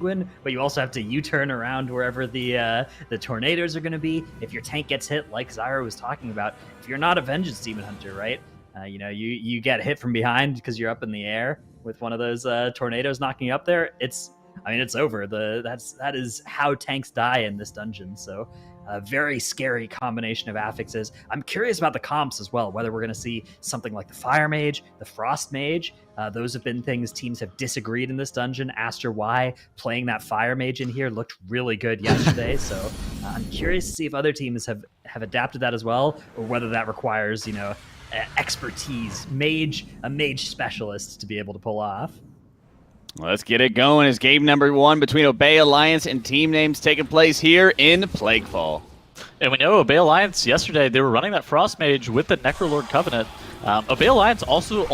but you also have to U-turn around wherever the tornadoes are going to be. If your tank gets hit, like Zyra was talking about, if you're not a Vengeance Demon Hunter, right? You get hit from behind because you're up in the air with one of those tornadoes knocking you up there. It's over. That is how tanks die in this dungeon. So a very scary combination of affixes. I'm curious about the comps as well, whether we're going to see something like the Fire Mage, the Frost Mage. Those have been things teams have disagreed in this dungeon. Aster Y playing that Fire Mage in here looked really good yesterday. So I'm curious to see if other teams have adapted that as well, or whether that requires, expertise, a mage specialist to be able to pull off. Let's get it going as game number 1 between Obey Alliance and team names taking place here in Plaguefall. And we know Obey Alliance yesterday, they were running that Frost Mage with the Necrolord Covenant. Obey Alliance also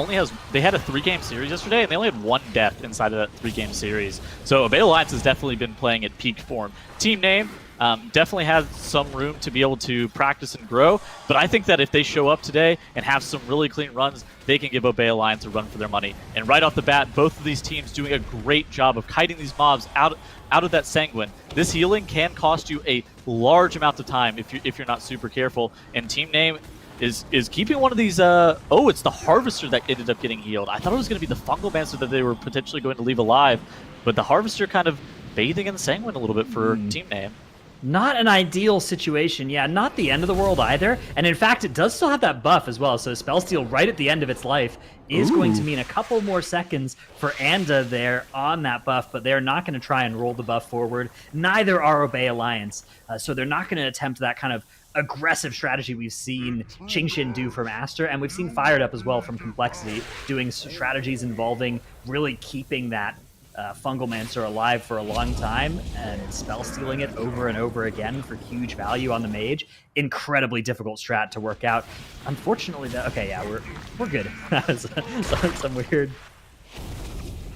they had a 3-game series yesterday, and they only had 1 death inside of that 3-game series. So Obey Alliance has definitely been playing at peak form. Team name definitely has some room to be able to practice and grow, but I think that if they show up today and have some really clean runs, they can give Obey Alliance a run for their money. And right off the bat, both of these teams doing a great job of kiting these mobs out of that Sanguine. This healing can cost you a large amount of time if you're not super careful. And team name is keeping one of these. It's the Harvester that ended up getting healed. I thought it was going to be the Fungal Mancer that they were potentially going to leave alive, but the Harvester kind of bathing in the Sanguine a little bit for team name. Not an ideal situation. Yeah, not the end of the world either. And in fact, it does still have that buff as well. So Spellsteal right at the end of its life is going to mean a couple more seconds for Anda there on that buff, but they're not going to try and roll the buff forward. Neither are Obey Alliance. So they're not going to attempt that kind of aggressive strategy we've seen Qingshin do from Aster, and we've seen Fired Up as well from Complexity, doing strategies involving really keeping that Fungal Mancer alive for a long time and spell stealing it over and over again for huge value on the mage. Incredibly difficult strat to work out. Unfortunately, we're good. That was some weird.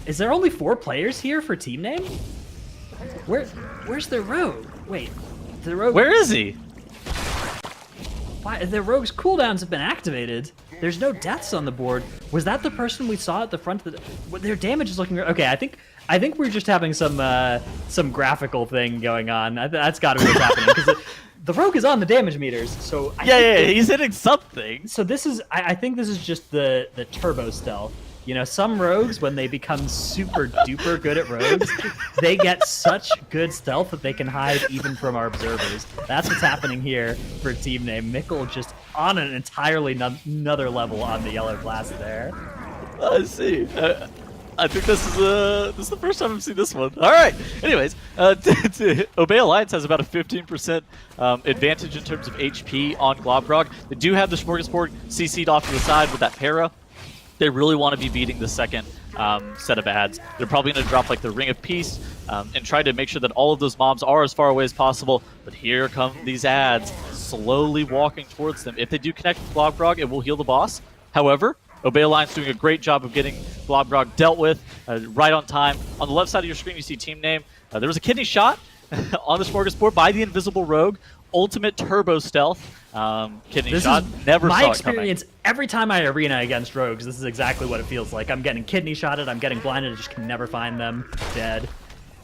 Is there only 4 players here for team name? Where's the rogue? Wait, the rogue. Where is he? Why, the rogue's cooldowns have been activated. There's no deaths on the board. Was that the person we saw at the front of their damage is looking... Okay, I think we're just having some graphical thing going on. That's got to be what's happening, because the rogue is on the damage meters. So he's hitting something. So this is... I think this is just the turbo stealth. Some rogues, when they become super duper good at rogues, they get such good stealth that they can hide even from our observers. That's what's happening here for team name. Mikkel just on an entirely another level on the yellow blast there. I see. I think this is the first time I've seen this one. All right. Anyways, Obey Alliance has about a 15% advantage in terms of HP on Globgrog. They do have the Smorgasbord CC'd off to the side with that para. They really want to be beating the second set of ads. They're probably going to drop like the Ring of Peace and try to make sure that all of those mobs are as far away as possible. But here come these ads slowly walking towards them. If they do connect with Globgrog, it will heal the boss. However, Obey Alliance doing a great job of getting Globgrog dealt with right on time. On the left side of your screen, you see team name. There was a kidney shot on the Smorgasbord by the Invisible Rogue. Ultimate turbo stealth. Kidney shot. Never saw it coming. My experience every time I arena against rogues, this is exactly what it feels like. I'm getting kidney shotted, I'm getting blinded, I just can never find them. Dead.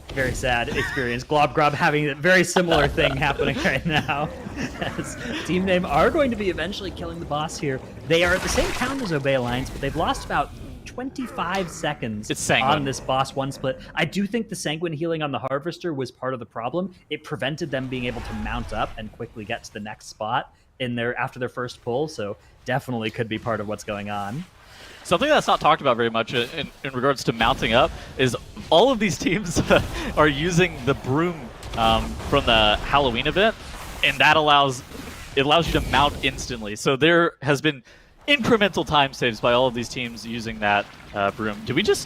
Very sad experience. Globgrog having a very similar thing happening right now. As team name are going to be eventually killing the boss here. They are at the same count as Obey Alliance, but they've lost about 25 seconds on this boss one split. I do think the Sanguine healing on the Harvester was part of the problem. It prevented them being able to mount up and quickly get to the next spot after their first pull, so definitely could be part of what's going on. Something that's not talked about very much in regards to mounting up is all of these teams are using the broom from the Halloween event, and that allows you to mount instantly. So there has been incremental time saves by all of these teams using that broom. Did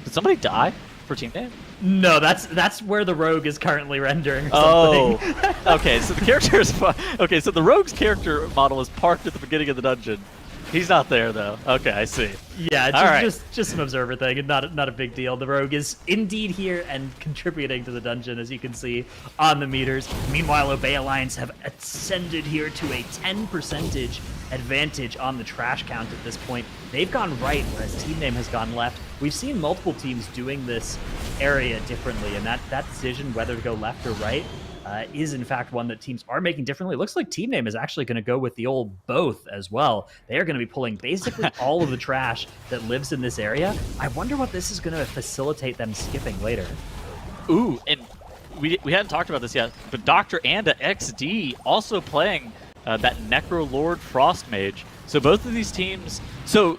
somebody die for team name? No, that's where the rogue is currently rendering something. Oh, okay. So the character is okay. So the rogue's character model is parked at the beginning of the dungeon, He's not there though. Okay, I see. Yeah, All right. just an observer thing, and not a big deal. The rogue is indeed here and contributing to the dungeon, as you can see on the meters. Meanwhile, Obey Alliance have ascended here to a 10% advantage on the trash count at this point. They've gone right, whereas Team Name has gone left. We've seen multiple teams doing this area differently, and that decision whether to go left or right is in fact one that teams are making differently. It looks like Team Name is actually going to go with the old both as well. They are going to be pulling basically all of the trash that lives in this area. I wonder what this is going to facilitate them skipping later. Ooh, and we hadn't talked about this yet, but Dr. Anda XD also playing that Necrolord Frost Mage. So both of these teams... So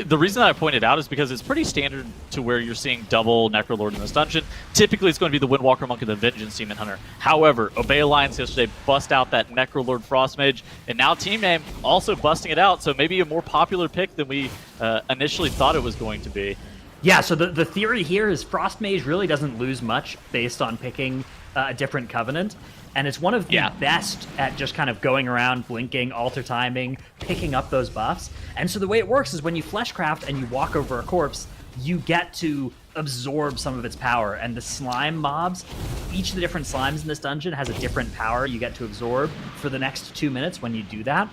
the reason that I pointed out is because it's pretty standard to where you're seeing double Necrolord in this dungeon. Typically, it's going to be the Windwalker Monk and the Vengeance Demon Hunter. However, Obey Alliance yesterday bust out that Necrolord Frost Mage, and now Team Name also busting it out, so maybe a more popular pick than we initially thought it was going to be. Yeah, so the theory here is Frost Mage really doesn't lose much based on picking a different Covenant. And it's one of the best at just kind of going around, blinking, alter timing, picking up those buffs. And so the way it works is when you Fleshcraft and you walk over a corpse, you get to absorb some of its power. And the slime mobs, each of the different slimes in this dungeon has a different power you get to absorb for the next 2 minutes when you do that.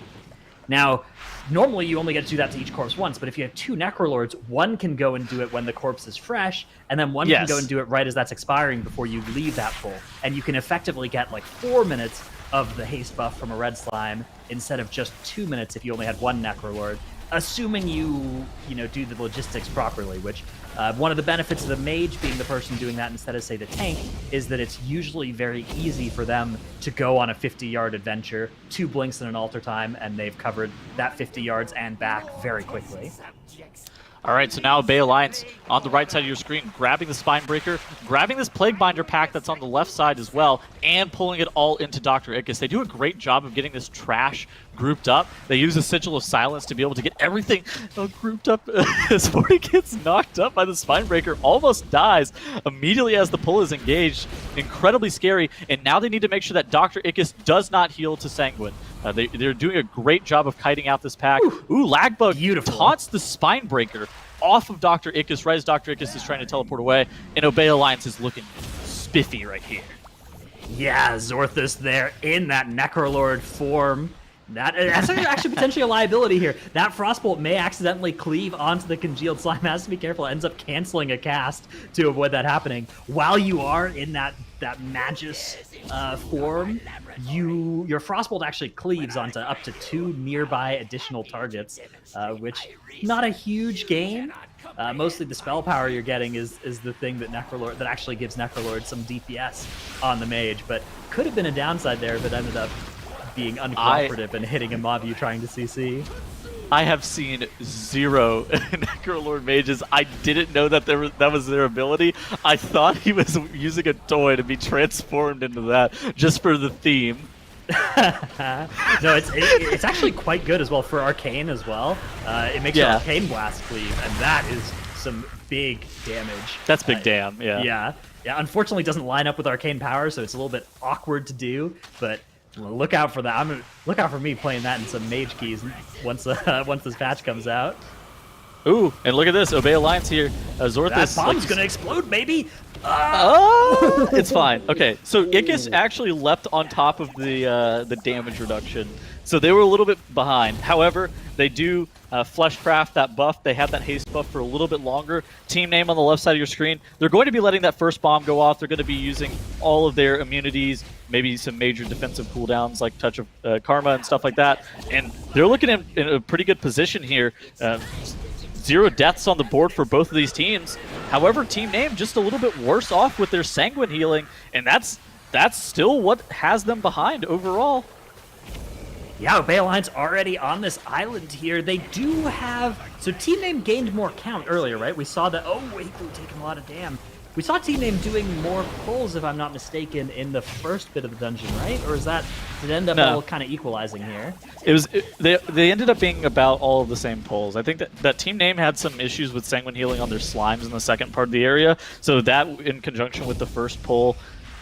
Now, normally you only get to do that to each corpse once, but if you have two Necrolords, one can go and do it when the corpse is fresh, and then one can go and do it right as that's expiring before you leave that pool. And you can effectively get like 4 minutes of the haste buff from a red slime instead of just 2 minutes if you only had one Necrolord, assuming you do the logistics properly, which one of the benefits of the mage being the person doing that instead of, say, the tank is that it's usually very easy for them to go on a 50-yard adventure, 2 blinks in an alter time, and they've covered that 50 yards and back very quickly. All right, so now Obey Alliance on the right side of your screen, grabbing the Spinebreaker, grabbing this Plaguebinder pack that's on the left side as well, and pulling it all into Dr. Ickis. They do a great job of getting this trash grouped up. They use a Sigil of Silence to be able to get everything grouped up. Sporty gets knocked up by the Spinebreaker, almost dies immediately as the pull is engaged. Incredibly scary, and now they need to make sure that Dr. Ickis does not heal to Sanguine. They're doing a great job of kiting out this pack. Ooh, Lagbug taunts the Spinebreaker off of Dr. Ickis right as Dr. Ickis is trying to teleport away, and Obey Alliance is looking spiffy right here. Yeah, Zorthus there in that Necrolord form. That's actually potentially a liability here. That Frostbolt may accidentally cleave onto the congealed slime. Has to be careful. It ends up canceling a cast to avoid that happening. While you are in that Magus form, your Frostbolt actually cleaves onto up to 2 nearby additional targets, which not a huge gain. Mostly the spell power you're getting is the thing that actually gives Necrolord some DPS on the mage, but could have been a downside there if it ended up being uncooperative and hitting a mob you trying to CC. I have seen 0 Necrolord mages. I didn't know that that was their ability. I thought he was using a toy to be transformed into that just for the theme. No, it's actually quite good as well for Arcane as well. It makes your Arcane Blast cleave, and that is some big damage. That's big damn, yeah. Yeah, unfortunately it doesn't line up with Arcane Power, so it's a little bit awkward to do, but look out for that. Look out for me playing that in some Mage keys once this patch comes out. Ooh, and look at this, Obey Alliance here. Zorthus, that bomb's gonna explode, baby! Oh, it's fine. Okay, so Ickis actually leapt on top of the damage reduction, so they were a little bit behind. However, they do Fleshcraft that buff. They have that haste buff for a little bit longer. Team Name on the left side of your screen. They're going to be letting that first bomb go off. They're going to be using all of their immunities, maybe some major defensive cooldowns like Touch of Karma and stuff like that. And they're looking in a pretty good position here. 0 deaths on the board for both of these teams. However, Team Name just a little bit worse off with their Sanguine healing, and that's still what has them behind overall. Yeah, Obey Alliance already on this island here. They do have... So Team Name gained more count earlier, right? We saw that... Oh, wait, we're taking a lot of damn. We saw Team Name doing more pulls, if I'm not mistaken, in the first bit of the dungeon, right? Or did it end up all kind of equalizing here? They ended up being about all of the same pulls. I think that Team Name had some issues with Sanguine healing on their slimes in the second part of the area, so that in conjunction with the first pull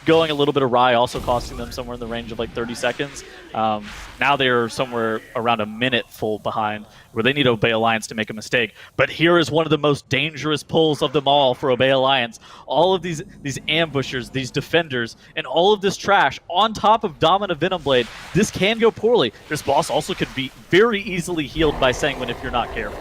going a little bit awry, also costing them somewhere in the range of like 30 seconds. Now they're somewhere around a minute full behind, where they need Obey Alliance to make a mistake. But here is one of the most dangerous pulls of them all for Obey Alliance. All of these ambushers, these defenders, and all of this trash on top of Dominant Venomblade. This can go poorly. This boss also could be very easily healed by Sanguine if you're not careful.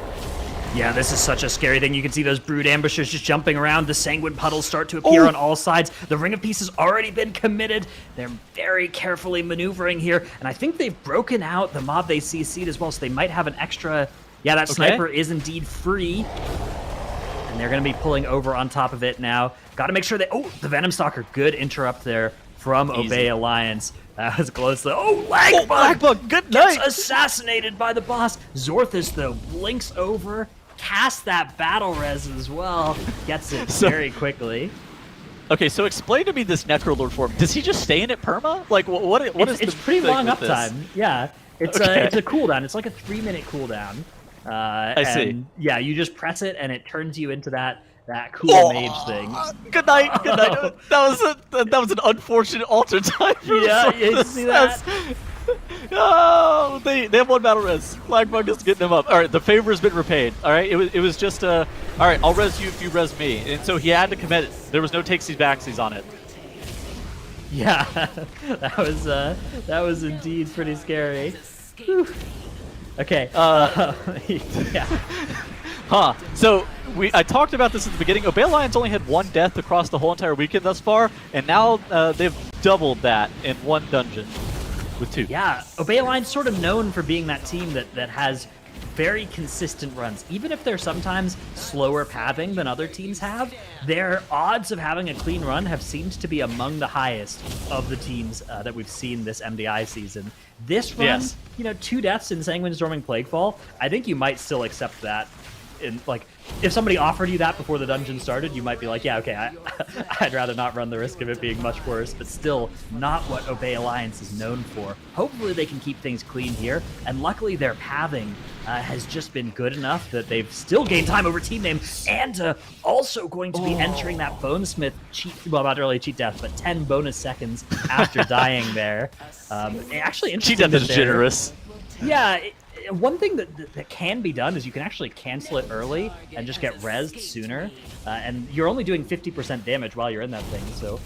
Yeah, this is such a scary thing. You can see those Brood Ambushers just jumping around. The Sanguine puddles start to appear on all sides. The Ring of Peace has already been committed. They're very carefully maneuvering here. And I think they've broken out the mob they CC'd as well, so they might have an extra... Yeah, that sniper is indeed free. And they're going to be pulling over on top of it now. Got to make sure that... Oh, the Venom Stalker. Good interrupt there from Obey Alliance. That was close. Oh, Lagbug! Lagbug, good night! Gets assassinated by the boss. Zorthus, though, blinks over. Casts that battle res as well. Gets it very quickly. Okay, so explain to me this Necrolord form. Does he just stay in it perma? Like, what is it's the pretty thing long with uptime. this? Yeah, it's a cooldown. It's like a 3-minute cooldown. I see. Yeah, you just press it and it turns you into that cool mage thing. Good night. Good night. That was an unfortunate alter time. Yeah, you see that? Oh, they have one battle res. Lagbug is getting them up. All right, the favor has been repaid. All right, it was just all right, I'll res you if you res me. And so he had to commit it. There was no takesies backsies on it. Yeah, that was indeed pretty scary. Whew. Okay. Yeah. Huh. So I talked about this at the beginning. Obey Alliance only had 1 death across the whole entire weekend thus far, and now they've doubled that in 1 dungeon. With 2. Yeah, Obey Alliance sort of known for being that team that has very consistent runs. Even if they're sometimes slower pathing than other teams have, their odds of having a clean run have seemed to be among the highest of the teams that we've seen this MDI season. This run, 2 deaths in Sanguine Storming Plaguefall, I think you might still accept that. Like, if somebody offered you that before the dungeon started, you might be like, yeah, okay, I'd rather not run the risk of it being much worse, but still not what Obey Alliance is known for. Hopefully they can keep things clean here, and luckily their pathing has just been good enough that they've still gained time over team name, and also going to be entering that Bonesmith cheat, well, not really cheat death, but 10 bonus seconds after dying there. Actually, interesting. Cheat death is generous. Yeah. One thing that can be done is you can actually cancel it early and just get rezzed sooner, and you're only doing 50% damage while you're in that thing, so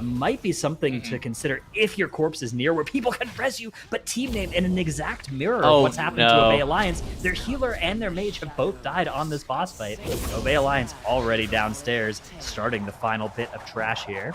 might be something to consider if your corpse is near where people can res you. But team name, in an exact mirror of what's happened to Obey Alliance, their healer and their mage have both died on this boss fight. Obey Alliance already downstairs, starting the final bit of trash here.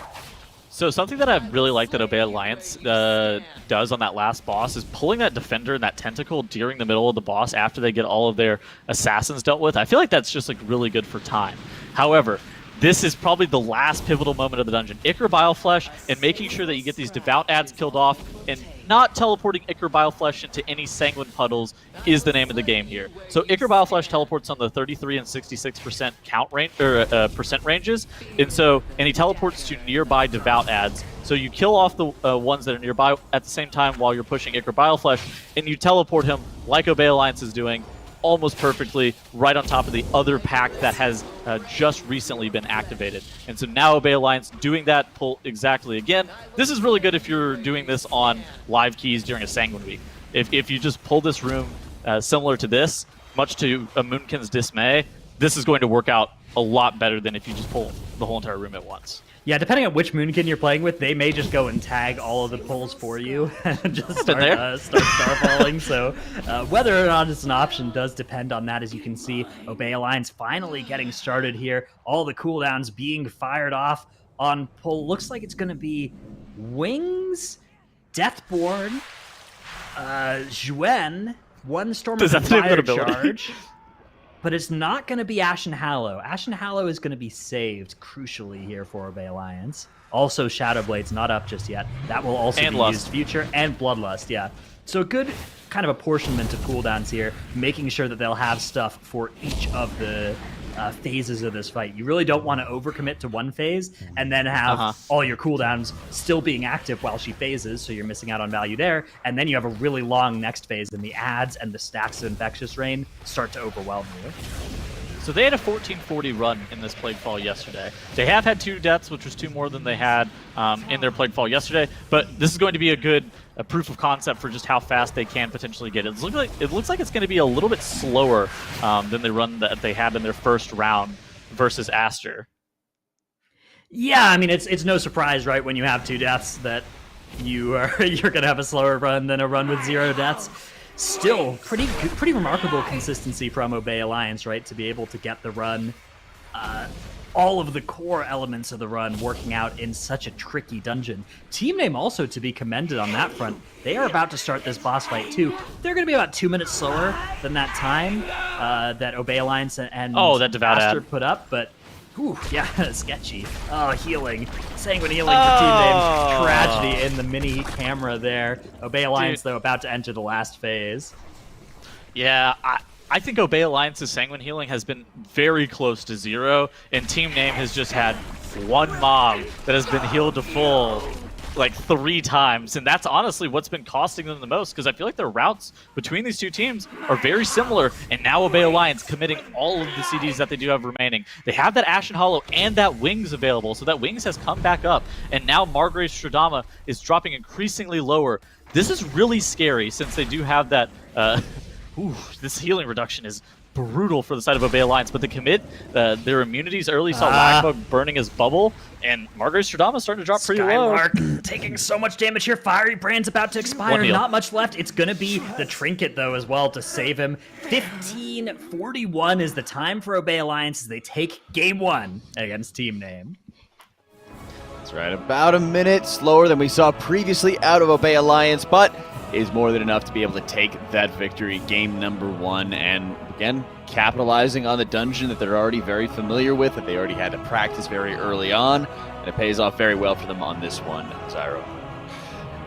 So something that I really like that Obey Alliance does on that last boss is pulling that defender and that tentacle during the middle of the boss after they get all of their assassins dealt with. I feel like that's just like really good for time. However, this is probably the last pivotal moment of the dungeon. Ichor Bileflesh and making sure that you get these devout ads killed off and not teleporting Ichor Bileflesh into any Sanguine puddles is the name of the game here. So Ichor Bileflesh teleports on the 33 and 66% count range or percent ranges, and he teleports to nearby devout ads. So you kill off the ones that are nearby at the same time while you're pushing Ichor Bileflesh, and you teleport him like Obey Alliance is doing, almost perfectly right on top of the other pack that has just recently been activated. And so now Obey Alliance doing that pull exactly again. This is really good if you're doing this on live keys during a Sanguine week. If you just pull this room similar to this, much to a Moonkin's dismay, this is going to work out a lot better than if you just pull the whole entire room at once. Yeah, depending on which Moonkin you're playing with, they may just go and tag all of the pulls for you and just start starfalling. So whether or not it's an option does depend on that. As you can see, Obey Alliance finally getting started here. All the cooldowns being fired off on pull. Looks like it's going to be Wings, Deathborn, Zhuen, one Storm of Fire charge. But it's not going to be Ashen Hallow. Ashen Hallow is going to be saved, crucially, here for Obey Alliance. Also, Shadowblade's not up just yet. That will also be used future. And Bloodlust, yeah. So good kind of apportionment of cooldowns here, making sure that they'll have stuff for each of the phases of this fight. You really don't want to overcommit to one phase and then have all your cooldowns still being active while she phases, so you're missing out on value there. And then you have a really long next phase, and the ads and the stacks of Infectious Rain start to overwhelm you. So they had a 1440 run in this Plaguefall yesterday. They have had 2 deaths, which was 2 more than they had in their Plaguefall yesterday, but this is going to be a proof of concept for just how fast they can potentially get it. It looks like it's going to be a little bit slower than the run that they had in their first round versus Aster. Yeah, I mean, it's no surprise, right, when you have 2 deaths that you're going to have a slower run than a run with 0 deaths. Still, pretty remarkable consistency from Obey Alliance, right, to be able to get the run, all of the core elements of the run working out in such a tricky dungeon. Team Name also to be commended on that front. They are about to start this boss fight too. They're going to be about 2 minutes slower than that time that Obey Alliance and that devout Aster ad. put up, but whew, yeah, sketchy. Oh, healing. Sanguine healing for Team Name. Tragedy in the mini camera there. Obey Alliance, though, about to enter the last phase. Yeah, I think Obey Alliance's Sanguine Healing has been very close to 0, and Team Name has just had 1 mob that has been healed to full like 3 times, and that's honestly what's been costing them the most, because I feel like their routes between these 2 teams are very similar, and now Obey Alliance committing all of the CDs that they do have remaining. They have that Ashen Hollow and that Wings available, so that Wings has come back up, and now Margrave's Stradama is dropping increasingly lower. This is really scary, since they do have that this healing reduction is brutal for the side of Obey Alliance, but the commit, their immunities early saw Lagbug burning his bubble, and Margaret Stradama starting to drop pretty low. Skylark taking so much damage here. Fiery Brand's about to expire. Not much left. It's going to be the Trinket, though, as well to save him. 15:41 is the time for Obey Alliance as they take Game 1 against Team Name. That's right, about a minute slower than we saw previously out of Obey Alliance, but is more than enough to be able to take that victory, game number 1, and again, capitalizing on the dungeon that they're already very familiar with, that they already had to practice very early on, and it pays off very well for them on this one, Zyro.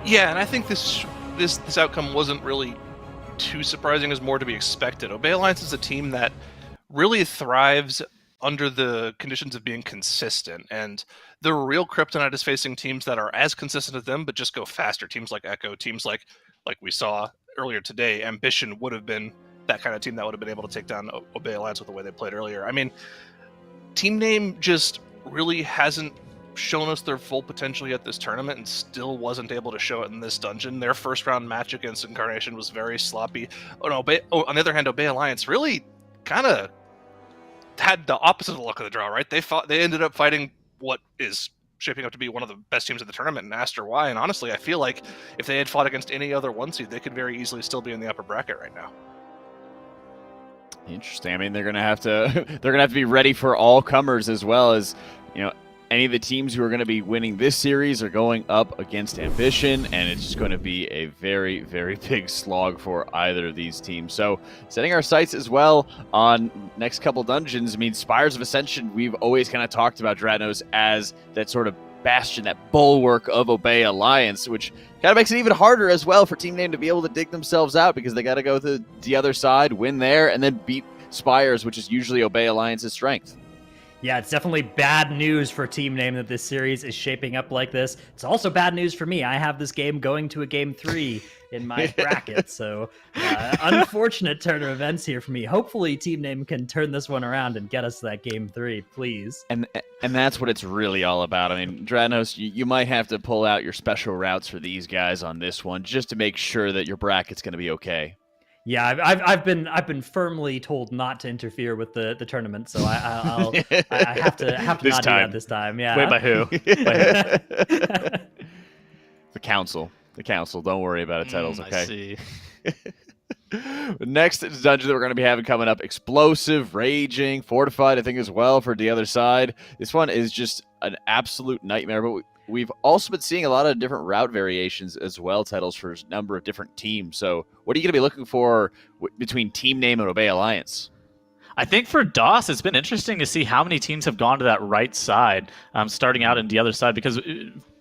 Yeah, and I think this outcome wasn't really too surprising, as more to be expected. Obey Alliance is a team that really thrives under the conditions of being consistent, and the real kryptonite is facing teams that are as consistent as them but just go faster. Teams like Echo, teams like we saw earlier today, Ambition would have been that kind of team that would have been able to take down Obey Alliance with the way they played earlier. I mean, Team Name just really hasn't shown us their full potential yet this tournament, and still wasn't able to show it in this dungeon. Their first round match against Incarnation was very sloppy. On the other hand, Obey Alliance really kind of had the opposite of the luck of the draw, right? They ended up fighting what is shaping up to be one of the best teams in the tournament in Aster Y, and honestly, I feel like if they had fought against any other 1 seed, they could very easily still be in the upper bracket right now. Interesting. I mean, they're gonna have to be ready for all comers, as well as, you know, any of the teams who are going to be winning this series are going up against Ambition, and it's just going to be a very, very big slog for either of these teams. So, setting our sights as well on next couple dungeons. I mean, Spires of Ascension, we've always kind of talked about Dratnos as that sort of bastion, that bulwark of Obey Alliance, which kind of makes it even harder as well for Team Name to be able to dig themselves out, because they got to go to the other side, win there, and then beat Spires, which is usually Obey Alliance's strength. Yeah, it's definitely bad news for Team Name that this series is shaping up like this. It's also bad news for me. I have this game going to a Game 3 in my bracket, so unfortunate turn of events here for me. Hopefully Team Name can turn this one around and get us to that Game 3, please. And that's what it's really all about. I mean, Dratnos, you might have to pull out your special routes for these guys on this one, just to make sure that your bracket's going to be okay. Yeah, I've been firmly told not to interfere with the tournament, so I have to not do that this time. Yeah. Wait, by who? The council. The council. Don't worry about it. Titles, okay? I see. Next dungeon that we're going to be having coming up: Explosive, Raging, Fortified, I think as well for the other side. This one is just an absolute nightmare, but we've also been seeing a lot of different route variations as well, Titles, for a number of different teams. So what are you going to be looking for between Team Name and Obey Alliance? I think for DOS, it's been interesting to see how many teams have gone to that right side, starting out in the other side, because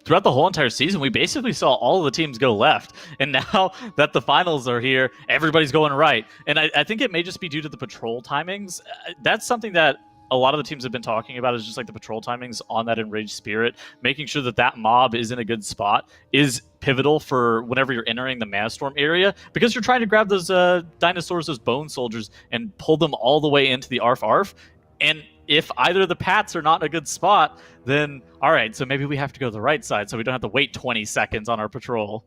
throughout the whole entire season, we basically saw all of the teams go left. And now that the finals are here, everybody's going right. And I think it may just be due to the patrol timings. That's something that a lot of the teams have been talking about is just like the patrol timings on that Enraged Spirit. Making sure that that mob is in a good spot is pivotal for whenever you're entering the Mana Storm area, because you're trying to grab those dinosaurs, those bone soldiers, and pull them all the way into the Arf. And if either of the Pats are not in a good spot, then all right, so maybe we have to go to the right side so we don't have to wait 20 seconds on our patrol.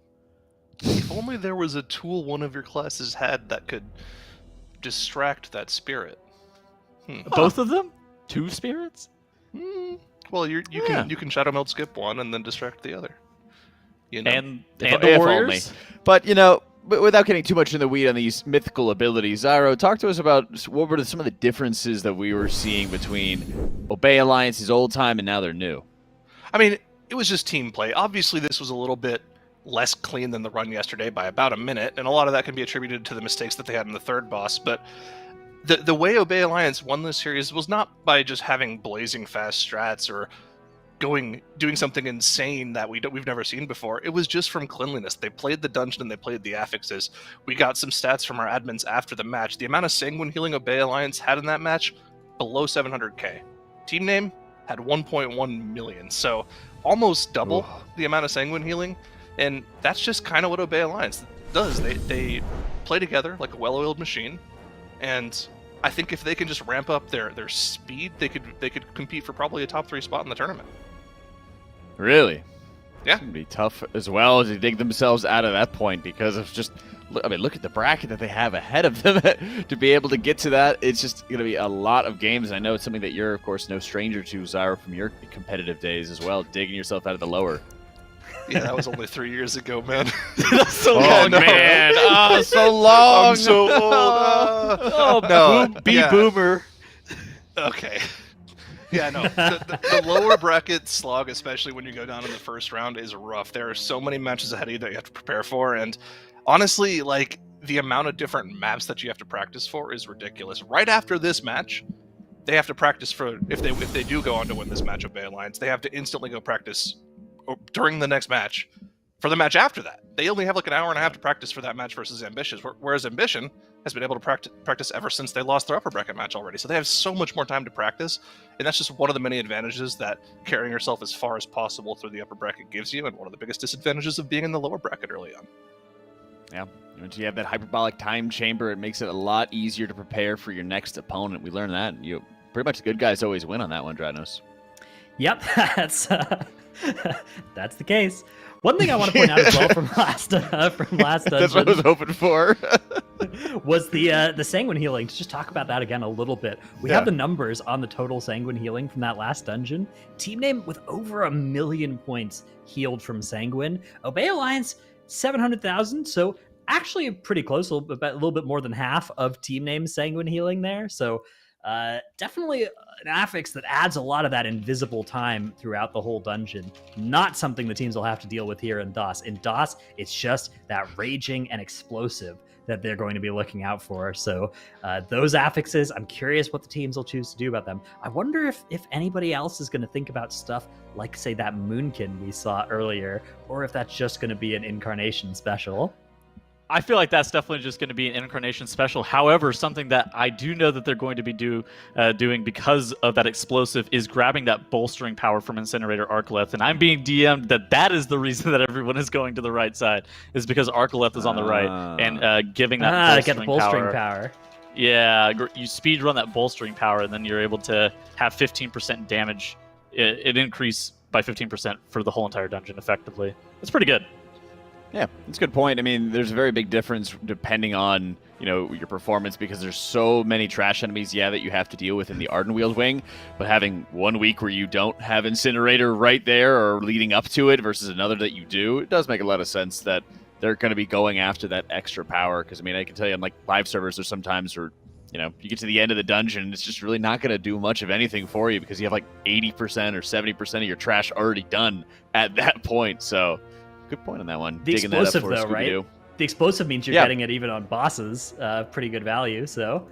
If only there was a tool one of your classes had that could distract that spirit. Both of them? 2 spirits? Well, you can Shadow Meld skip one and then distract the other. You know? And If the only. Warriors? But, but without getting too much in the weed on these mythical abilities, Zyro, talk to us about what were some of the differences that we were seeing between Obey Alliance's old time and now they're new. I mean, it was just team play. Obviously, this was a little bit less clean than the run yesterday by about a minute, and a lot of that can be attributed to the mistakes that they had in the third boss, but the way Obey Alliance won this series was not by just having blazing fast strats or doing something insane that we've never seen before. It was just from cleanliness. They played the dungeon and they played the affixes. We got some stats from our admins after the match. The amount of Sanguine healing Obey Alliance had in that match, below 700k. Team name had 1.1 million, so almost double the amount of Sanguine healing. And that's just kind of what Obey Alliance does. They play together like a well-oiled machine, and I think if they can just ramp up their speed, they could compete for probably a top 3 spot in the tournament. Really? Yeah. It's going to be tough as well to dig themselves out of that point because of just, look at the bracket that they have ahead of them to be able to get to that. It's just going to be a lot of games. And I know it's something that you're, of course, no stranger to, Zyro, from your competitive days as well, digging yourself out of the lower. Yeah, that was only 3 years ago, man. That's so long, man. Oh, so long. I'm so old. No, boomer. Okay. Yeah, no. The lower bracket slog, especially when you go down in the first round, is rough. There are so many matches ahead of you that you have to prepare for, and honestly, like, the amount of different maps that you have to practice for is ridiculous. Right after this match, they have to practice for, if they do go on to win this match of Bay Alliance, they have to instantly go practice during the next match for the match after that. They only have like an hour and a half to practice for that match versus Ambitious, whereas Ambition has been able to practice ever since they lost their upper bracket match already. So they have so much more time to practice, and that's just one of the many advantages that carrying yourself as far as possible through the upper bracket gives you, and one of the biggest disadvantages of being in the lower bracket early on. Yeah, once you have that hyperbolic time chamber, it makes it a lot easier to prepare for your next opponent. We learned that. Pretty much the good guys always win on that one, Dranos. Yep, that's the case. One thing I want to point out as well from last dungeon, That's what I was hoping for. was the Sanguine healing. To just talk about that again a little bit. We have the numbers on the total Sanguine healing from that last dungeon. Team name with over 1 million points healed from Sanguine. Obey Alliance 700,000. So actually pretty close, a little bit more than half of team name Sanguine healing there. So definitely an affix that adds a lot of that invisible time throughout the whole dungeon. Not something the teams will have to deal with here in DOS. In DOS, it's just that raging and explosive that they're going to be looking out for. So those affixes, I'm curious what the teams will choose to do about them. I wonder if anybody else is going to think about stuff like, say, that Moonkin we saw earlier, or if that's just going to be an incarnation special. I feel like that's definitely just going to be an incarnation special. However, something that I do know that they're going to be doing because of that explosive is grabbing that bolstering power from Incinerator Arcolith. And I'm being DM'd that is the reason that everyone is going to the right side, is because Arcolith is on the right and giving that get the bolstering power. Yeah, you speed run that bolstering power, and then you're able to have 15% damage. It increase by 15% for the whole entire dungeon effectively. It's pretty good. Yeah, that's a good point. I mean, there's a very big difference depending on, your performance, because there's so many trash enemies, that you have to deal with in the Ardenweald wing, but having 1 week where you don't have Incinerator right there or leading up to it versus another that you do, it does make a lot of sense that they're going to be going after that extra power, because, I can tell you on, live servers, there's sometimes where, you get to the end of the dungeon, and it's just really not going to do much of anything for you because you have 80% or 70% of your trash already done at that point, so... Good point on that one. The Digging explosive, that up for though, right? The explosive means you're getting it even on bosses. Pretty good value, so...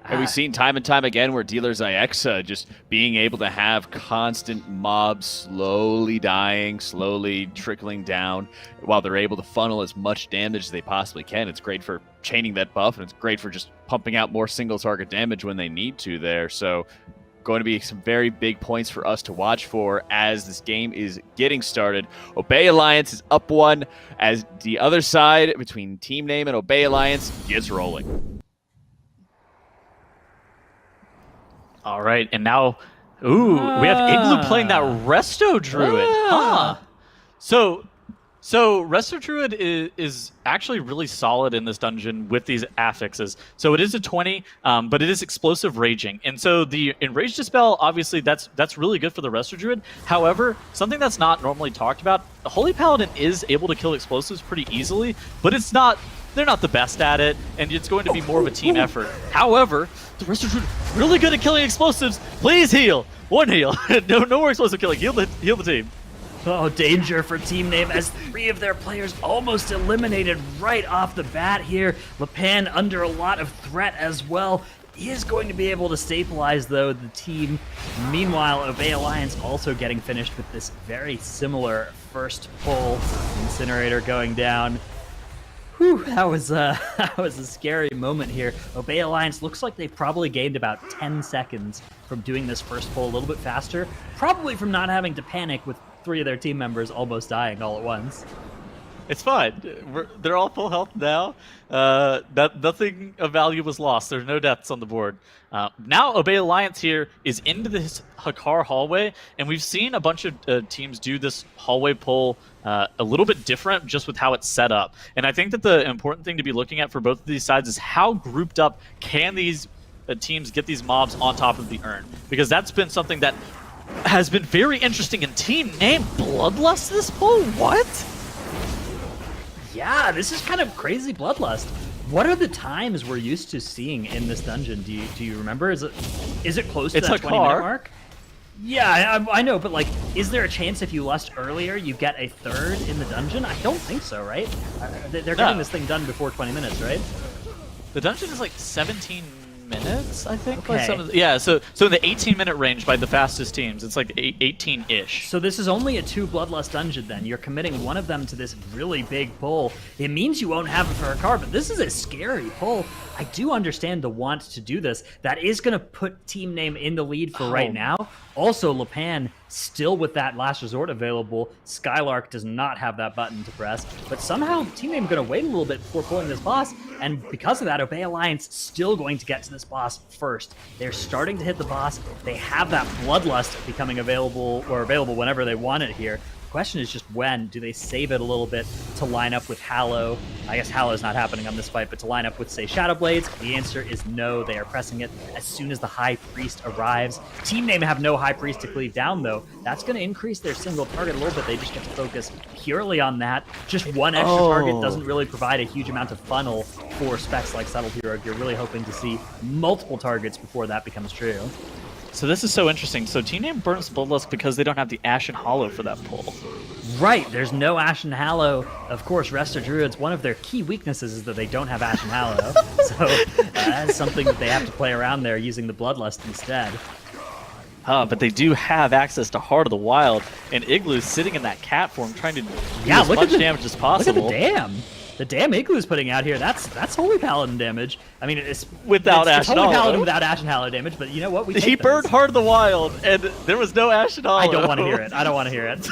And we've seen time and time again where dealers IXA just being able to have constant mobs slowly dying, slowly trickling down, while they're able to funnel as much damage as they possibly can. It's great for chaining that buff, and it's great for just pumping out more single target damage when they need to there. So going to be some very big points for us to watch for as this game is getting started. Obey Alliance is up 1 as the other side between Team Name and Obey Alliance gets rolling. All right, and now, we have Igloo playing that Resto Druid. So Resto Druid is actually really solid in this dungeon with these affixes. So it is a 20, but it is explosive raging. And so the Enraged Dispel, obviously, that's really good for the Resto Druid. However, something that's not normally talked about, the Holy Paladin is able to kill explosives pretty easily, but they're not the best at it, and it's going to be more of a team effort. However, the Resto Druid really good at killing explosives. Please heal. 1 heal. no more explosive killing. Heal the team. Oh, danger for Team Name as 3 of their players almost eliminated right off the bat here. Lepan under a lot of threat as well. He is going to be able to stabilize, though, the team. Meanwhile, Obey Alliance also getting finished with this very similar first pull. Incinerator going down. Whew, that was a scary moment here. Obey Alliance looks like they probably gained about 10 seconds from doing this first pull a little bit faster. Probably from not having to panic with 3 of their team members almost dying all at once. It's fine. They're all full health now. Nothing of value was lost. There's no deaths on the board. Now Obey Alliance here is into this Hakar hallway, and we've seen a bunch of teams do this hallway pull a little bit different just with how it's set up. And I think that the important thing to be looking at for both of these sides is how grouped up can these teams get these mobs on top of the urn, because that's been something that has been very interesting in Team Name. Bloodlust this pull? What? Yeah, this is kind of crazy Bloodlust. What are the times we're used to seeing in this dungeon? Do you remember? Is it close to that 20-minute mark? Yeah, I know, but like, is there a chance if you lust earlier, you get a 3rd in the dungeon? I don't think so, right? They're getting this thing done before 20 minutes, right? The dungeon is like 17 minutes, I think. Okay. So in the 18-minute range by the fastest teams, it's like 18-ish. So this is only a 2 Bloodlust dungeon then. You're committing one of them to this really big pull. It means you won't have it for a card, but this is a scary pull. I do understand the want to do this. That is going to put Team Name in the lead for right now. Also, Lepan still with that Last Resort available. Skylark does not have that button to press, but somehow Team Name going to wait a little bit before pulling this boss, and because of that, Obey Alliance still going to get to this boss first. They're starting to hit the boss. They have that Bloodlust becoming available whenever they want it here. The question is just when. Do they save it a little bit to line up with Hallow? I guess Hallow's not happening on this fight, but to line up with, say, Shadow Blades? The answer is no. They are pressing it as soon as the High Priest arrives. Team Name have no High Priest to cleave down, though. That's going to increase their single target a little bit. They just get to focus purely on that. Just one extra target doesn't really provide a huge amount of funnel for specs like Subtle Hero. You're really hoping to see multiple targets before that becomes true. So this is so interesting. So Team Name burns Bloodlust because they don't have the Ashen Hollow for that pull. Right, there's no Ashen Hallow. Of course, Resto Druids, one of their key weaknesses is that they don't have Ashen Hallow. So that's something that they have to play around there using the Bloodlust instead. But they do have access to Heart of the Wild, and Igloo's sitting in that cat form trying to do as much damage as possible. Look at the dam. The dam Igloo's putting out here, that's Holy Paladin damage. I mean, it's without Ashen Holy Hollow. Paladin without Ashen Hallow damage, but you know what? He burned Heart of the Wild, and there was no Ashen Hollow. I don't want to hear it. I don't want to hear it.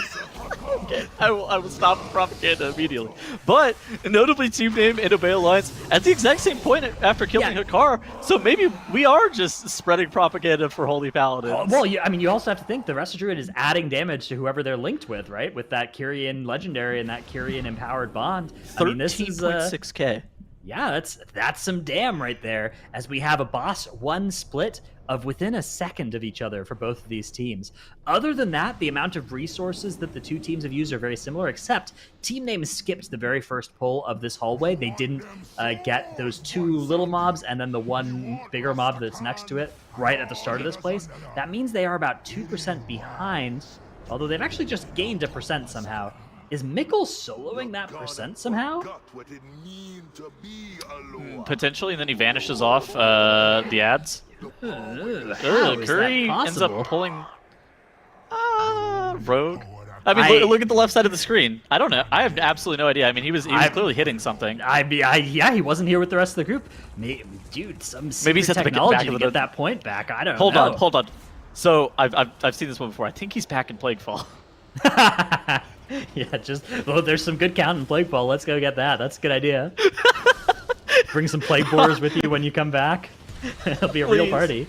Okay, I will stop the propaganda immediately. But notably, Team Name and Obey Alliance at the exact same point after killing Hakar, so maybe we are just spreading propaganda for Holy Paladins. Well, I mean, you also have to think the Resto Druid is adding damage to whoever they're linked with, right? With that Kyrian Legendary and that Kyrian Empowered Bond. I mean, this is 13.6k. Yeah, that's some damn right there, as we have a boss 1 split of within a second of each other for both of these teams. Other than that, the amount of resources that the 2 teams have used are very similar, except Team Name skipped the very first pull of this hallway. They didn't get those 2 little mobs and then the 1 bigger mob that's next to it right at the start of this place. That means they are about 2% behind, although they've actually just gained 1% somehow. Is Mikkel soloing that percent somehow? Potentially, and then he vanishes off the ads. How is Curry that ends up possible? pulling Rogue. I mean, look at the left side of the screen. I don't know. I have absolutely no idea. I mean, he was clearly hitting something. Yeah, he wasn't here with the rest of the group. Dude, some Maybe he's secret at the technology back of to the get that point back. I don't Hold know. on. So I've seen this one before. I think he's back in Plaguefall. Yeah, there's some good count in Plaguefall. Let's go get that. That's a good idea. Bring some Plague Borers with you when you come back. It'll be a real party.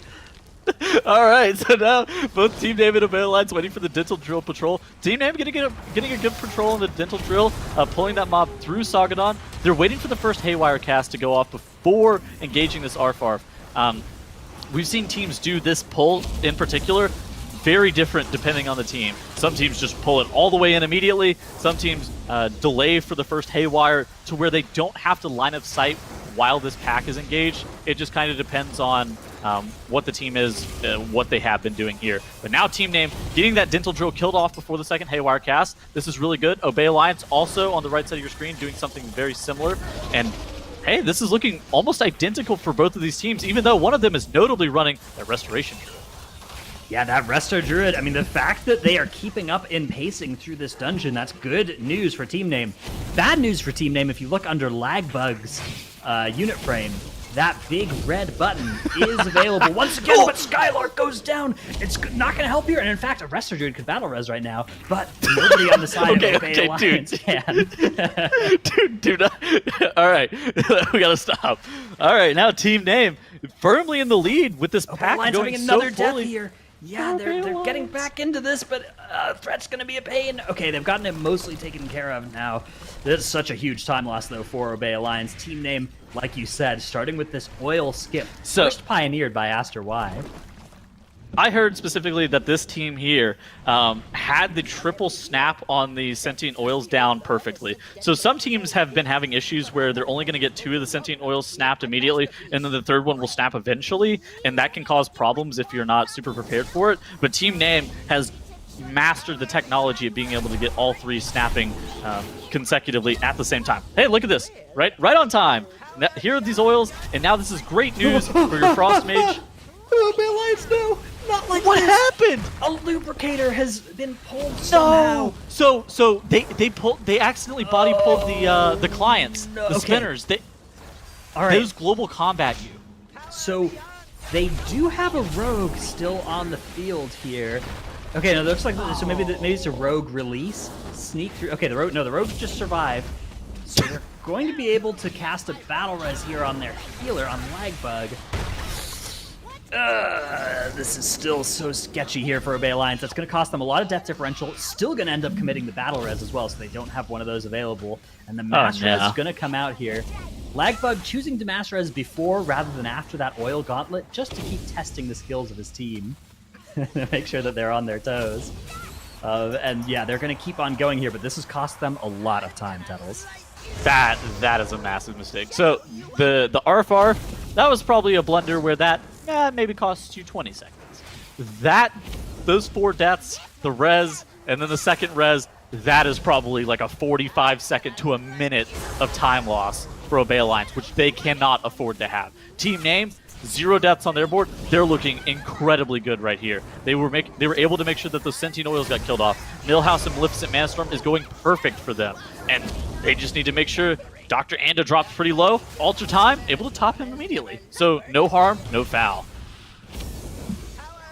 All right, so now both Team Name and Obey Alliance waiting for the Dental Drill patrol. Team Name getting a good patrol on the Dental Drill, pulling that mob through Sagadon. They're waiting for the first Haywire cast to go off before engaging this Arfarf. We've seen teams do this pull in particular very different depending on the team. Some teams just pull it all the way in immediately. Some teams delay for the first Haywire to where they don't have to line of sight while this pack is engaged. It just kind of depends on what the team is, what they have been doing here. But now Team Name getting that Dental Drill killed off before the second Haywire cast. This is really good. Obey Alliance also on the right side of your screen doing something very similar. And hey, this is looking almost identical for both of these teams, even though one of them is notably running that Restoration Druid. Yeah, that Resto Druid, I mean, the fact that they are keeping up in pacing through this dungeon, that's good news for Team Name. Bad news for Team Name, if you look under Lag Bug's unit frame, that big red button is available once again, but Skylark goes down. It's not going to help here. And in fact, a Resto Druid could battle res right now, but nobody on the side of Obey Alliance can. Dude. All right, we got to stop. All right, now Team Name firmly in the lead with this pack Alliance going having so another death poorly. here. Yeah, they're getting back into this, but Threat's going to be a pain. Okay, they've gotten it mostly taken care of now. This is such a huge time loss, though, for Obey Alliance. Team Name, like you said, starting with this oil skip. First pioneered by Aster Y. I heard specifically that this team here had the triple snap on the sentient oils down perfectly. So some teams have been having issues where they're only going to get 2 of the sentient oils snapped immediately, and then the third one will snap eventually, and that can cause problems if you're not super prepared for it. But Team Name has mastered the technology of being able to get all 3 snapping consecutively at the same time. Hey, look at this. Right on time. Here are these oils, and now this is great news for your Frost Mage. Obey Alliance, no! Not like What this. happened? A lubricator has been pulled somehow. No. So they accidentally body pulled the clients, the spinners. All right. Those global combat you. So they do have a rogue still on the field here. Okay, no, looks like so maybe it's a rogue release, sneak through. Okay, the rogue just survived, so they're going to be able to cast a battle res here on their healer on Lagbug. This is still so sketchy here for Obey Alliance. That's going to cost them a lot of death differential. Still going to end up committing the battle res as well, so they don't have one of those available. And the mass res is going to come out here. Lagbug choosing to mass res before rather than after that oil gauntlet, just to keep testing the skills of his team. Make sure that they're on their toes. And yeah, they're going to keep on going here, but this has cost them a lot of time, Tettles. That is a massive mistake. So the RFR, that was probably a blunder where that maybe costs you 20 seconds. Those 4 deaths, the res, and then the second res, that is probably like a 45-second to a minute of time loss for Obey Alliance, which they cannot afford to have. Team Name, 0 deaths on their board. They're looking incredibly good right here. They were able to make sure that those sentient oils got killed off. Millhouse and Maleficent Manstorm is going perfect for them, and they just need to make sure Dr. Anda drops pretty low. Alter time, able to top him immediately. So no harm, no foul.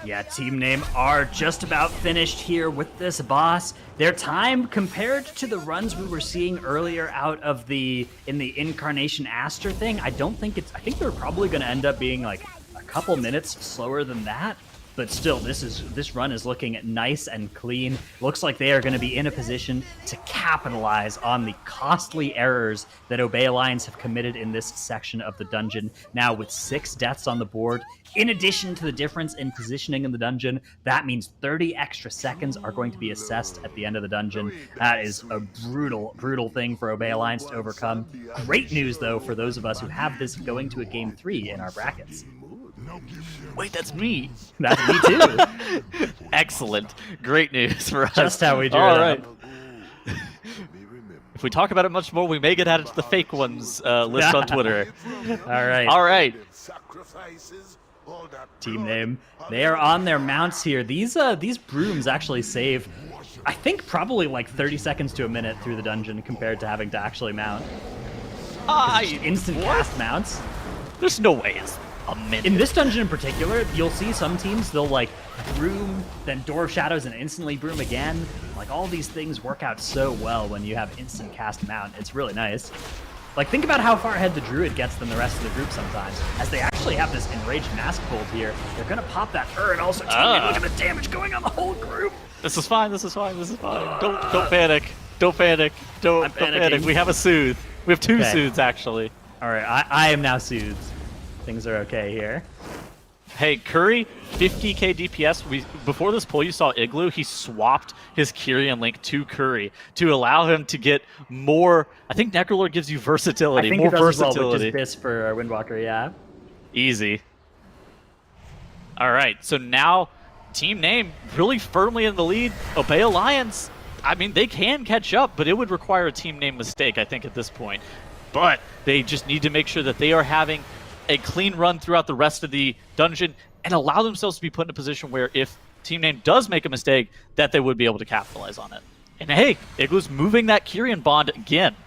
Yeah, Team Name are just about finished here with this boss. Their time compared to the runs we were seeing earlier out of in the Incarnation Aster thing, I think they're probably going to end up being like a couple minutes slower than that. But still, this run is looking nice and clean. Looks like they are going to be in a position to capitalize on the costly errors that Obey Alliance have committed in this section of the dungeon. Now, with 6 deaths on the board, in addition to the difference in positioning in the dungeon, that means 30 extra seconds are going to be assessed at the end of the dungeon. That is a brutal, brutal thing for Obey Alliance to overcome. Great news, though, for those of us who have this going to a Game 3 in our brackets. Wait, that's me. That's me too. Excellent. Great news for us. Just how we do All it right. up. If we talk about it much more, we may get added to the fake ones list on Twitter. All right. Team name. They are on their mounts here. These brooms actually save, I think, probably like 30 seconds to a minute through the dungeon compared to having to actually mount. Instant cast mounts. There's no way it's a minute. In this dungeon in particular, you'll see some teams, they'll like broom, then Door of Shadows, and instantly broom again. Like all these things work out so well when you have instant cast mount. It's really nice. Like, think about how far ahead the Druid gets than the rest of the group sometimes. As they actually have this Enraged Mask Bolt here, they're going to pop that and also look at the damage going on the whole group. This is fine, this is fine. Don't panic. Don't panic. Don't panic. We have a Soothe. We have 2 Soothes, actually. All right, I am now soothed. Things are okay here. Hey, Curry, 50k DPS. Before this pull, you saw Igloo. He swapped his Kyrian Link to Curry to allow him to get more. I think Necrolord gives you versatility, I think more it does versatility. as well, which is this for Windwalker, yeah. Easy. All right, so now team name really firmly in the lead. Obey Alliance. I mean, they can catch up, but it would require a team name mistake, I think, at this point. But they just need to make sure that they are having a clean run throughout the rest of the dungeon and allow themselves to be put in a position where if team name does make a mistake, that they would be able to capitalize on it. And hey, Igloo's moving that Kyrian bond again.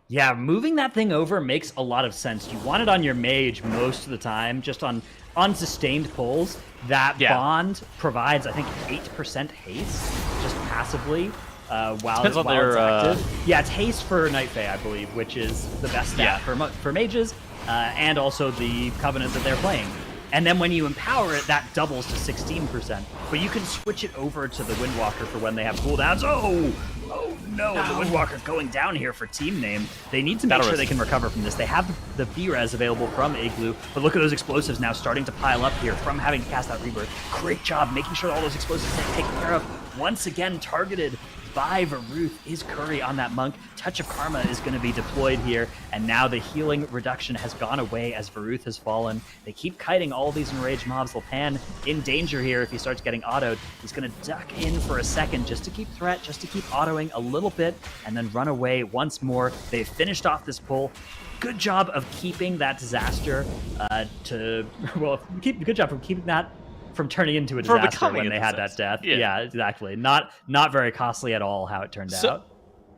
Yeah, moving that thing over makes a lot of sense. You want it on your mage most of the time, just on unsustained pulls. That bond provides, I think, 8% haste, just passively, while it's active. Yeah, it's haste for Night Fae, I believe, which is the best stat for mages, and also the Covenant that they're playing. And then when you empower it, that doubles to 16%. But you can switch it over to the Windwalker for when they have cooldowns. Oh no, the Windwalker going down here for team name. They need to make sure they can recover from this. They have the B-Res available from Igloo, but look at those explosives now starting to pile up here from having to cast that Rebirth. Great job making sure all those explosives get taken care of. Once again, targeted by Varuth is Curry on that monk. Touch of Karma is going to be deployed here, and now the healing reduction has gone away as Varuth has fallen. They keep kiting all these enraged mobs. Lopan in danger here if he starts getting autoed. He's going to duck in for a second just to keep threat, just to keep autoing a little bit, and then run away once more. They've finished off this pull. Good job of keeping that disaster good job from keeping that from turning into a disaster when they had that death. Yeah, exactly. Not very costly at all how it turned out.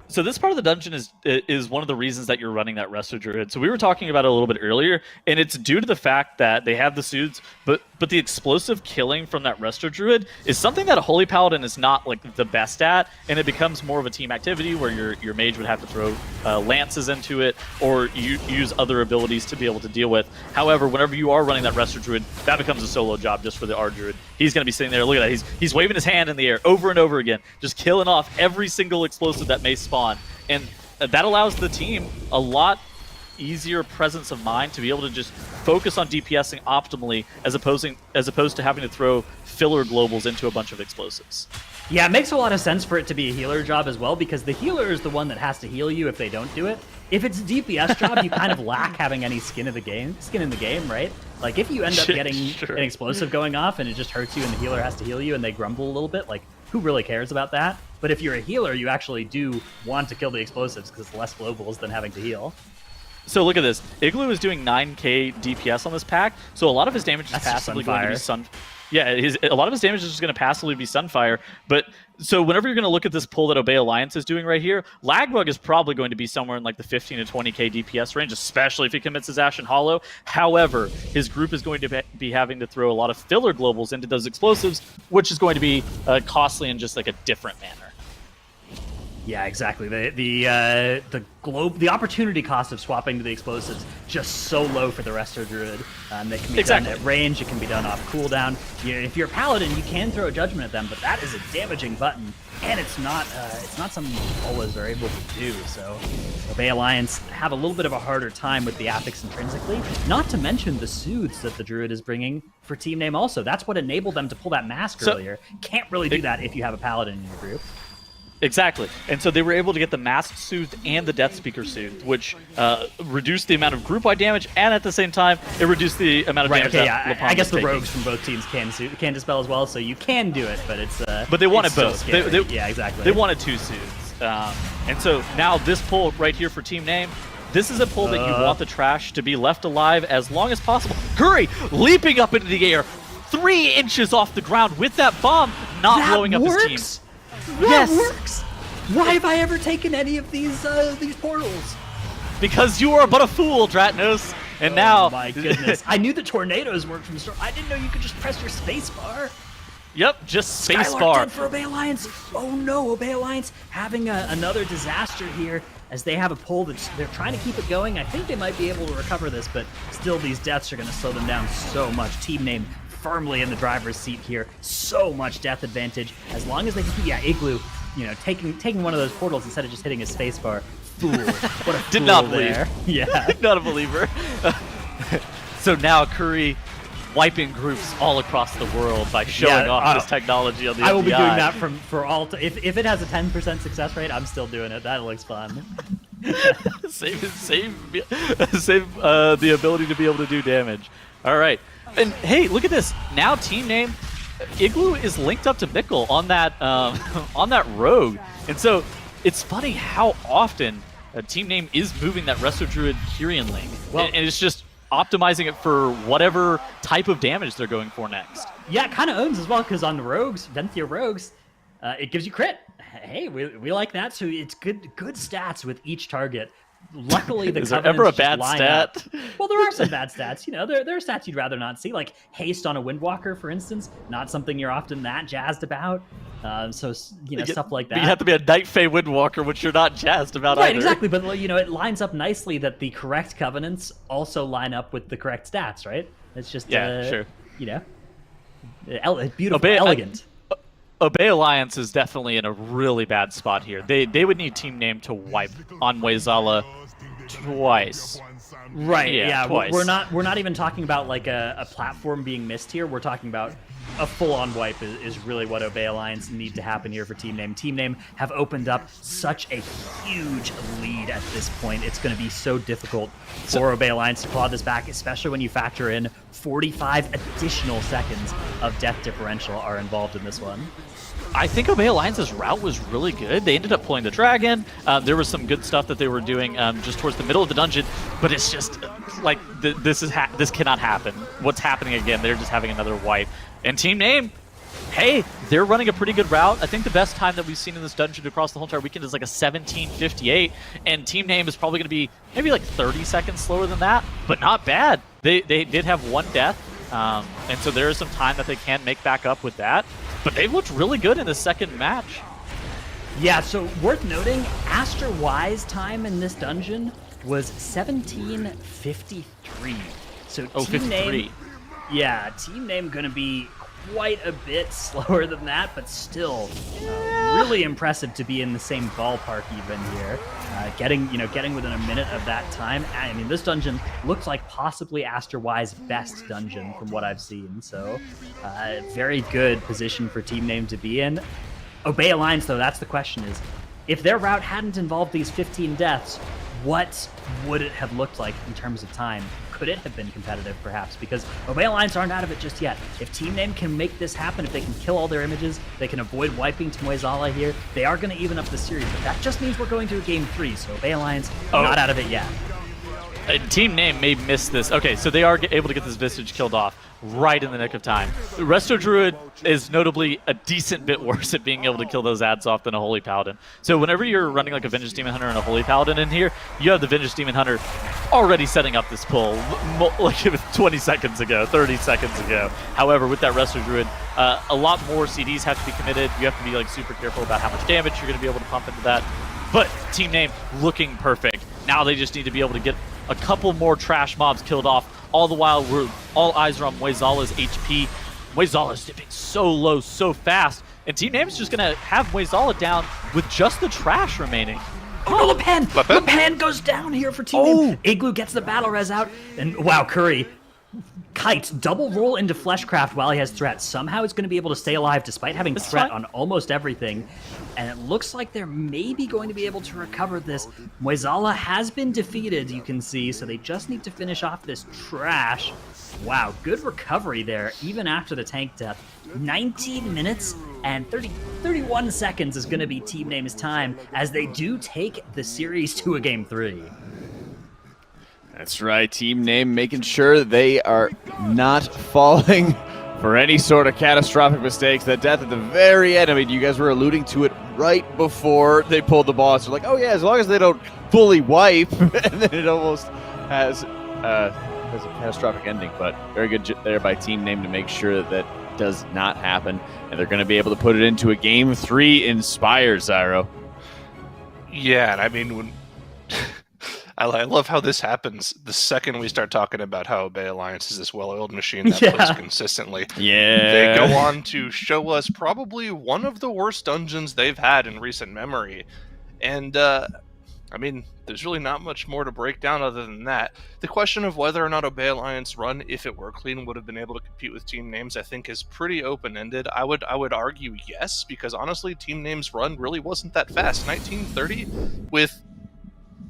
So this part of the dungeon is one of the reasons that you're running that Resto Druid. So we were talking about it a little bit earlier, and it's due to the fact that they have the Soothes, but the explosive killing from that Resto Druid is something that a Holy Paladin is not like the best at, and it becomes more of a team activity where your mage would have to throw lances into it, or you use other abilities to be able to deal with. However, whenever you are running that Resto Druid, that becomes a solo job just for the R Druid. He's going to be sitting there, look at that, he's waving his hand in the air over and over again, just killing off every single explosive that may spawn. And that allows the team a lot easier presence of mind to be able to just focus on DPSing optimally as opposed to having to throw filler globals into a bunch of explosives. Yeah, it makes a lot of sense for it to be a healer job as well, because the healer is the one that has to heal you if they don't do it. If it's a DPS job, you kind of lack having any skin in the game, right? Like, if you end up getting an explosive going off and it just hurts you and the healer has to heal you and they grumble a little bit, like, who really cares about that? But if you're a healer, you actually do want to kill the explosives because it's less globals than having to heal. So look at this. Igloo is doing 9k DPS on this pack, so a lot of his damage is passively going to be Sun. Yeah, a lot of his damage is just going to passively be Sunfire. But so whenever you're going to look at this pull that Obey Alliance is doing right here, Lagbug is probably going to be somewhere in like the 15 to 20k DPS range, especially if he commits his Ashen Hollow. However, his group is going to be having to throw a lot of filler globals into those explosives, which is going to be costly in just like a different manner. Yeah, exactly. The opportunity cost of swapping to the explosives just so low for the Resto Druid. They can be done at range. It can be done off cooldown. If you're a paladin, you can throw a judgment at them, but that is a damaging button, and it's not something Polas are able to do. So Obey Alliance have a little bit of a harder time with the affix intrinsically. Not to mention the Soothes that the Druid is bringing for team name. Also, that's what enabled them to pull that mask earlier. Can't really do that if you have a paladin in your group. Exactly. And so they were able to get the Masked Soothed and the Death Speaker Soothed, which reduced the amount of group-wide damage, and at the same time, it reduced the amount of damage that I guess the rogues from both teams can dispel as well, so you can do it, but it's... but they wanted both. Yeah, exactly. They wanted 2 Soothes. And so now this pull right here for Team Name, this is a pull that you want the trash to be left alive as long as possible. Curry leaping up into the air, 3 inches off the ground with that bomb, not blowing up his team. That works! Why have I ever taken any of these portals? Because you are but a fool, Dratnos. And now... my goodness. I knew the tornadoes worked from the start. I didn't know you could just press your space bar. Yep, just space Skylark bar. dead for Obey Alliance. Oh no, Obey Alliance having another disaster here as they have a pull that they're trying to keep it going. I think they might be able to recover this, but still these deaths are going to slow them down so much. Team Name firmly in the driver's seat here. So much death advantage. As long as they can keep, Igloo, taking one of those portals instead of just hitting his spacebar. Fool. What a fool. Did not believe. There. Yeah. Not a believer. So now Curry wiping groups all across the world by showing off this technology on the MDI. I will be doing that for all. If it has a 10% success rate, I'm still doing it. That looks fun. save the ability to be able to do damage. All right. And hey, look at this. Now Team Name, Igloo is linked up to Mikkel on that rogue. And so it's funny how often Team Name is moving that Resto Druid Kyrian link. Well, and it's just optimizing it for whatever type of damage they're going for next. Yeah, it kind of owns as well, because on the rogues, Venthia rogues, it gives you crit. Hey, we like that. So it's good stats with each target. Luckily, the is there ever a bad stat? Well, there are some bad stats. There are stats you'd rather not see, like haste on a Windwalker, for instance. Not something you're often that jazzed about. So stuff like that. You have to be a Night Fae Windwalker, which you're not jazzed about right, either. Exactly. But it lines up nicely that the correct covenants also line up with the correct stats, right? It's just sure. Beautiful, elegant. Obey Alliance is definitely in a really bad spot here. They would need Team Name to wipe on Moizala twice. Right, yeah. Twice. We're not even talking about like a platform being missed here. We're talking about a full-on wipe is really what Obey Alliance need to happen here for Team Name. Team Name have opened up such a huge lead at this point. It's going to be so difficult for Obey Alliance to claw this back, especially when you factor in 45 additional seconds of death differential are involved in this one. I think Obey Alliance's route was really good. They ended up pulling the dragon. There was some good stuff that they were doing just towards the middle of the dungeon, but it's just like this cannot happen. What's happening again? They're just having another wipe. And Team Name, hey, they're running a pretty good route. I think the best time that we've seen in this dungeon across the whole entire weekend is like a 17:58, and Team Name is probably going to be maybe like 30 seconds slower than that, but not bad. They did have one death, and so there is some time that they can make back up with that. But they've looked really good in the second match. Yeah, so worth noting, Aster Y's time in this dungeon was 17:53. So Team Name, Team Name gonna be quite a bit slower than that, but still really impressive to be in the same ballpark even here. Getting within a minute of that time. I mean, this dungeon looks like possibly Aster Y's best dungeon from what I've seen. So very good position for Team Name to be in. Obey Alliance, though, that's the question is, if their route hadn't involved these 15 deaths, what would it have looked like in terms of time? Could it have been competitive, perhaps? Because Obey Alliance aren't out of it just yet. If Team Name can make this happen, if they can kill all their images, they can avoid wiping to Moizala here, they are going to even up the series. But that just means we're going to a game 3, so Obey Alliance not out of it yet. Team Name may miss this. Okay, so they are able to get this Visage killed off right in the nick of time. Resto Druid is notably a decent bit worse at being able to kill those ads off than a Holy Paladin. So whenever you're running like a Vengeance Demon Hunter and a Holy Paladin in here, you have the Vengeance Demon Hunter already setting up this pull like 20 seconds ago, 30 seconds ago. However, with that Resto Druid, a lot more CDs have to be committed. You have to be like super careful about how much damage you're going to be able to pump into that. But Team Name looking perfect. Now they just need to be able to get a couple more trash mobs killed off. All the while, all eyes are on Moizala's HP. Moizala's dipping so low, so fast. And Team Name's just going to have Moizala down with just the trash remaining. Oh, no, LePen goes down here for Team Name. Igloo gets the battle res out. And wow, Curry tight. Double roll into Fleshcraft while he has threat. Somehow he's going to be able to stay alive despite having threat on almost everything. And it looks like they're maybe going to be able to recover this. Moizala has been defeated, you can see, so they just need to finish off this trash. Wow, good recovery there, even after the tank death. 19 minutes and 31 seconds is going to be Team Name's time as they do take the series to a Game 3. That's right, Team Name making sure they are not falling for any sort of catastrophic mistakes. That death at the very end, I mean, you guys were alluding to it right before they pulled the boss. They're like, oh yeah, as long as they don't fully wipe, and then it almost has a catastrophic ending. But very good there by Team Name to make sure that does not happen, and they're going to be able to put it into a Game 3 in Spires, Zyro. Yeah, and I mean, when I love how this happens the second we start talking about how Obey Alliance is this well-oiled machine that plays consistently. Yeah. They go on to show us probably one of the worst dungeons they've had in recent memory. And, I mean, there's really not much more to break down other than that. The question of whether or not Obey Alliance run, if it were clean, would have been able to compete with Team Names, I think is pretty open-ended. I would argue yes, because honestly, Team Names run really wasn't that fast. 1930 with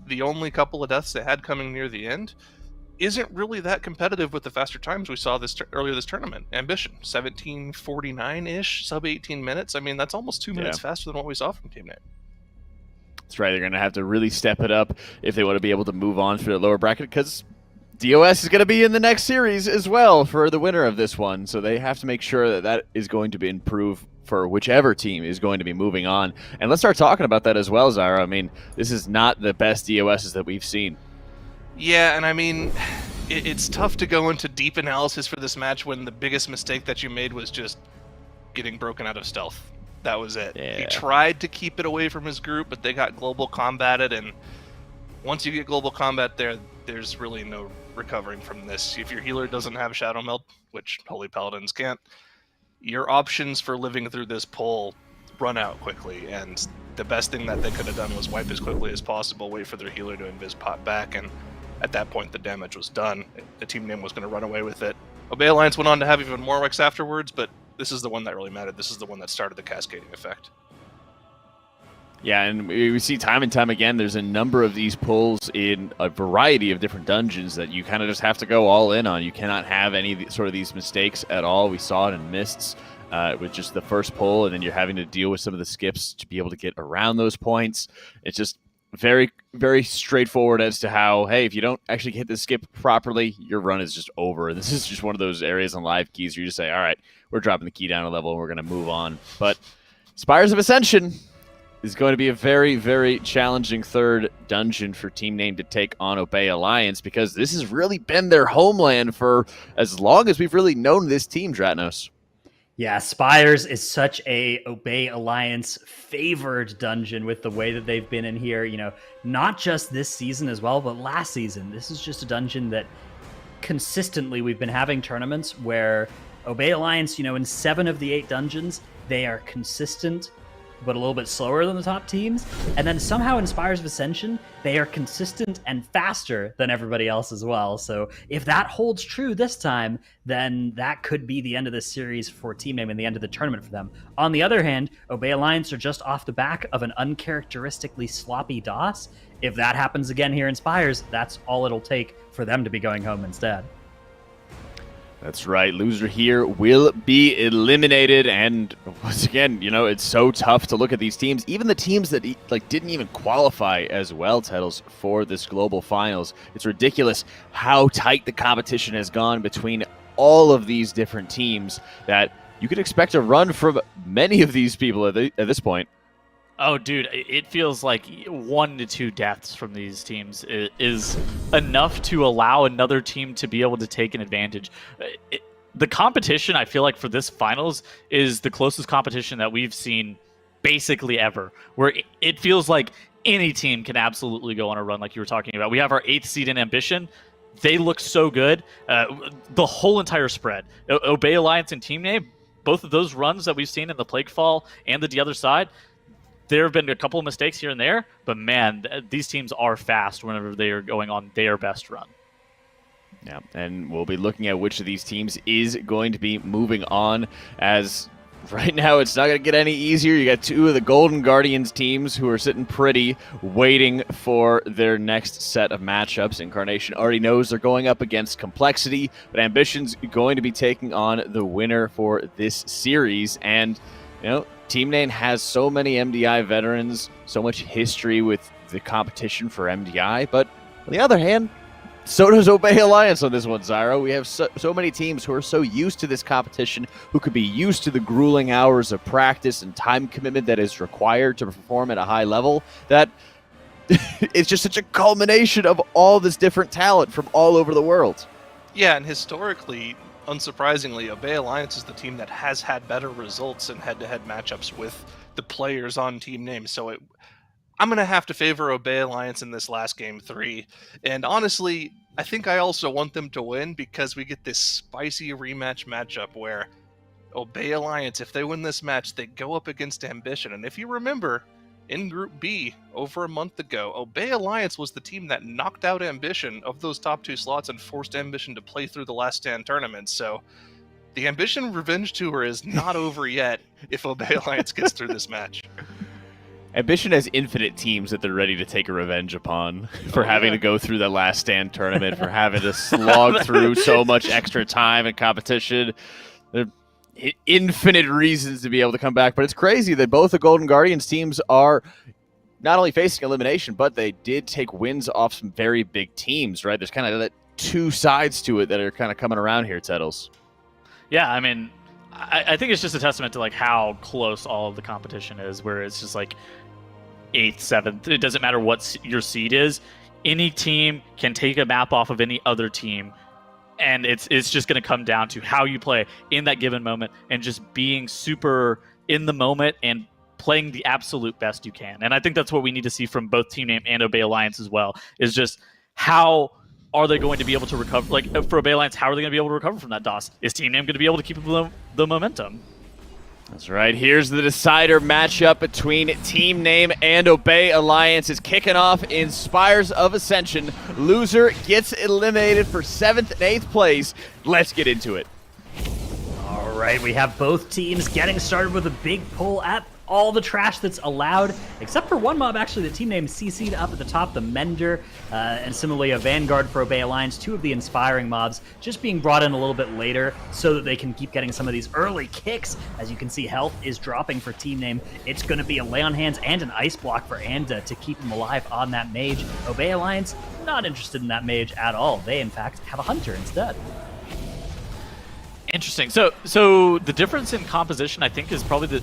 the only couple of deaths they had coming near the end isn't really that competitive with the faster times we saw earlier this tournament. Ambition, 17:49-ish, sub 18 minutes. I mean, that's almost 2 minutes faster than what we saw from Team Name. That's right. They're going to have to really step it up if they want to be able to move on through the lower bracket, because DOS is going to be in the next series as well for the winner of this one. So they have to make sure that that is going to be improved for whichever team is going to be moving on. And let's start talking about that as well, Zyra. I mean, this is not the best DOSs that we've seen. Yeah, and I mean, it's tough to go into deep analysis for this match when the biggest mistake that you made was just getting broken out of stealth. That was it. Yeah. He tried to keep it away from his group, but they got global combated, and once you get global combat there's really no recovering from this. If your healer doesn't have Shadow Meld, which Holy Paladins can't, your options for living through this pull run out quickly, and the best thing that they could have done was wipe as quickly as possible, wait for their healer to invis pop back, and at that point the damage was done. The Team Name was going to run away with it. Obey Alliance went on to have even more wrecks afterwards, but this is the one that really mattered. This is the one that started the cascading effect. Yeah, and we see time and time again, there's a number of these pulls in a variety of different dungeons that you kind of just have to go all in on. You cannot have any sort of these mistakes at all. We saw it in Mists with just the first pull, and then you're having to deal with some of the skips to be able to get around those points. It's just very, very straightforward as to how, hey, if you don't actually hit the skip properly, your run is just over. This is just one of those areas on live keys where you just say, all right, we're dropping the key down a level and we're going to move on. But Spires of Ascension is going to be a very, very challenging third dungeon for Team Name to take on Obey Alliance, because this has really been their homeland for as long as we've really known this team, Dratnos. Yeah, Spires is such a Obey Alliance favored dungeon with the way that they've been in here, you know, not just this season as well, but last season. This is just a dungeon that consistently we've been having tournaments where Obey Alliance, you know, in 7 of the 8 dungeons, they are consistent, but a little bit slower than the top teams. And then somehow in Spires of Ascension, they are consistent and faster than everybody else as well. So if that holds true this time, then that could be the end of this series for Team Name and the end of the tournament for them. On the other hand, Obey Alliance are just off the back of an uncharacteristically sloppy DOS. If that happens again here in Spires, that's all it'll take for them to be going home instead. That's right. Loser here will be eliminated. And once again, you know, it's so tough to look at these teams. Even the teams that didn't even qualify as well, titles, for this global finals. It's ridiculous how tight the competition has gone between all of these different teams that you could expect a run from many of these people at this point. Oh, dude, it feels like 1 to 2 deaths from these teams is enough to allow another team to be able to take an advantage. The competition, I feel like, for this finals is the closest competition that we've seen basically ever, where it feels like any team can absolutely go on a run like you were talking about. We have our 8th seed in Ambition. They look so good. The whole entire spread. Obey Alliance and Team Name, both of those runs that we've seen in the Plaguefall and the other side, there have been a couple of mistakes here and there, but man, these teams are fast whenever they are going on their best run. Yeah, and we'll be looking at which of these teams is going to be moving on, as right now it's not going to get any easier. You got two of the Golden Guardians teams who are sitting pretty, waiting for their next set of matchups. Incarnation already knows they're going up against Complexity, but Ambition's going to be taking on the winner for this series. And, you know, Team Name has so many MDI veterans, so much history with the competition for MDI, but on the other hand, so does Obey Alliance on this one, Zyro. We have so many teams who are so used to this competition, who could be used to the grueling hours of practice and time commitment that is required to perform at a high level, that it's just such a culmination of all this different talent from all over the world. Yeah, and historically, unsurprisingly, Obey Alliance is the team that has had better results in head-to-head matchups with the players on Team Name. So I'm going to have to favor Obey Alliance in this last game 3. And honestly, I think I also want them to win because we get this spicy rematch matchup where Obey Alliance, if they win this match, they go up against Ambition. And if you remember, in Group B, over a month ago, Obey Alliance was the team that knocked out Ambition of those top 2 slots and forced Ambition to play through the Last Stand tournament. So the Ambition Revenge Tour is not over yet if Obey Alliance gets through this match. Ambition has infinite teams that they're ready to take a revenge upon for having to go through the Last Stand tournament, for having to slog through so much extra time and competition. There are infinite reasons to be able to come back, but it's crazy that both the Golden Guardians teams are not only facing elimination, but they did take wins off some very big teams, right? There's kind of that 2 sides to it that are kind of coming around here, Tettles. Yeah, I mean, I think it's just a testament to like how close all of the competition is, where it's just like 8th, 7th, it doesn't matter what your seed is. Any team can take a map off of any other team, and it's just going to come down to how you play in that given moment and just being super in the moment and playing the absolute best you can. And I think that's what we need to see from both Team Name and Obey Alliance as well, is just how are they going to be able to recover? Like, for Obey Alliance, how are they going to be able to recover from that DOS? Is Team Name going to be able to keep the momentum? That's right. Here's the decider matchup between Team Name and Obey Alliance. Is kicking off in Spires of Ascension. Loser gets eliminated for 7th and 8th place. Let's get into it. All right, we have both teams getting started with a big pull at all the trash that's allowed, except for one mob, actually, the Team Name CC'd up at the top, the Mender, and similarly a Vanguard for Obey Alliance, 2 of the inspiring mobs just being brought in a little bit later so that they can keep getting some of these early kicks. As you can see, health is dropping for Team Name. It's going to be a lay on hands and an ice block for Anda to keep him alive on that Mage. Obey Alliance, not interested in that Mage at all. They, in fact, have a Hunter instead. Interesting. So the difference in composition, I think, is probably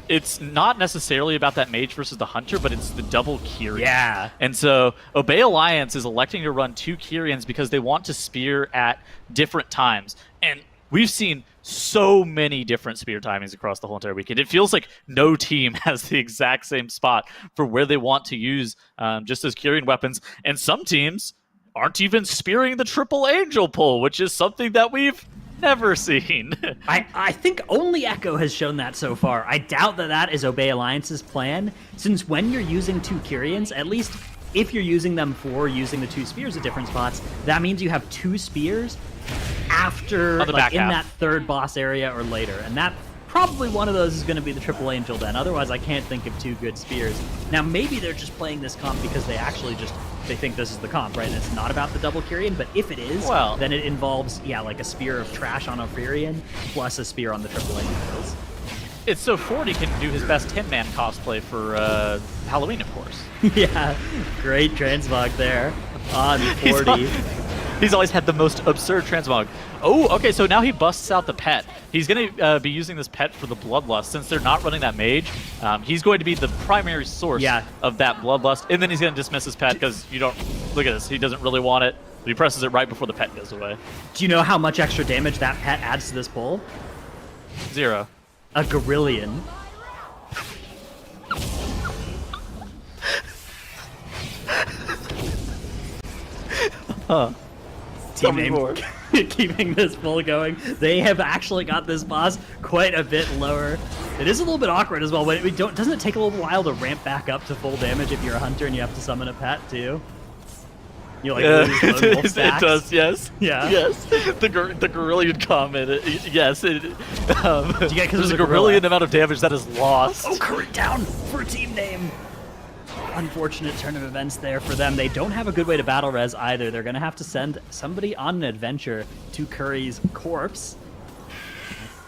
it's not necessarily about that Mage versus the Hunter, but it's the double Kyrian. Yeah. And so Obey Alliance is electing to run 2 Kyrians because they want to spear at different times. And we've seen so many different spear timings across the whole entire weekend. It feels like no team has the exact same spot for where they want to use just those Kyrian weapons. And some teams aren't even spearing the triple angel pull, which is something that we've never seen. I think only Echo has shown that so far. I doubt that is Obey Alliance's plan, since when you're using 2 Kyrians, at least if you're using them for using the 2 spears at different spots, that means you have 2 spears after, like, in that 3rd boss area or later, and that probably one of those is going to be the triple angel then. Otherwise, I can't think of 2 good spears. Now, maybe they're just playing this comp because they actually they think this is the comp, right? And it's not about the double Kyrian, but if it is, well, then it involves, like a spear of trash on a Kyrian plus a spear on the triple angels. It's so 40 can do his best Tin Man cosplay for Halloween, of course. Yeah, great transmog there on 40. He's always had the most absurd transmog. Oh, okay, so now he busts out the pet. He's going to be using this pet for the Bloodlust. Since they're not running that Mage, he's going to be the primary source of that Bloodlust. And then he's going to dismiss his pet because you don't... Look at this. He doesn't really want it, but he presses it right before the pet goes away. Do you know how much extra damage that pet adds to this pull? 0. A Gorillion. Huh. Team Name keeping this pull going. They have actually got this boss quite a bit lower. It is a little bit awkward as well. Doesn't it take a little while to ramp back up to full damage if you're a hunter and you have to summon a pet too? You like lose lone wolf it stacks? does, yes. Yeah. Yes. The Gorillion comment, yes. There's a gorilla? Gorillion amount of damage that is lost. Oh, current down for team name. Unfortunate turn of events there for them. They don't have a good way to battle res either. They're going to have to send somebody on an adventure to Curry's corpse.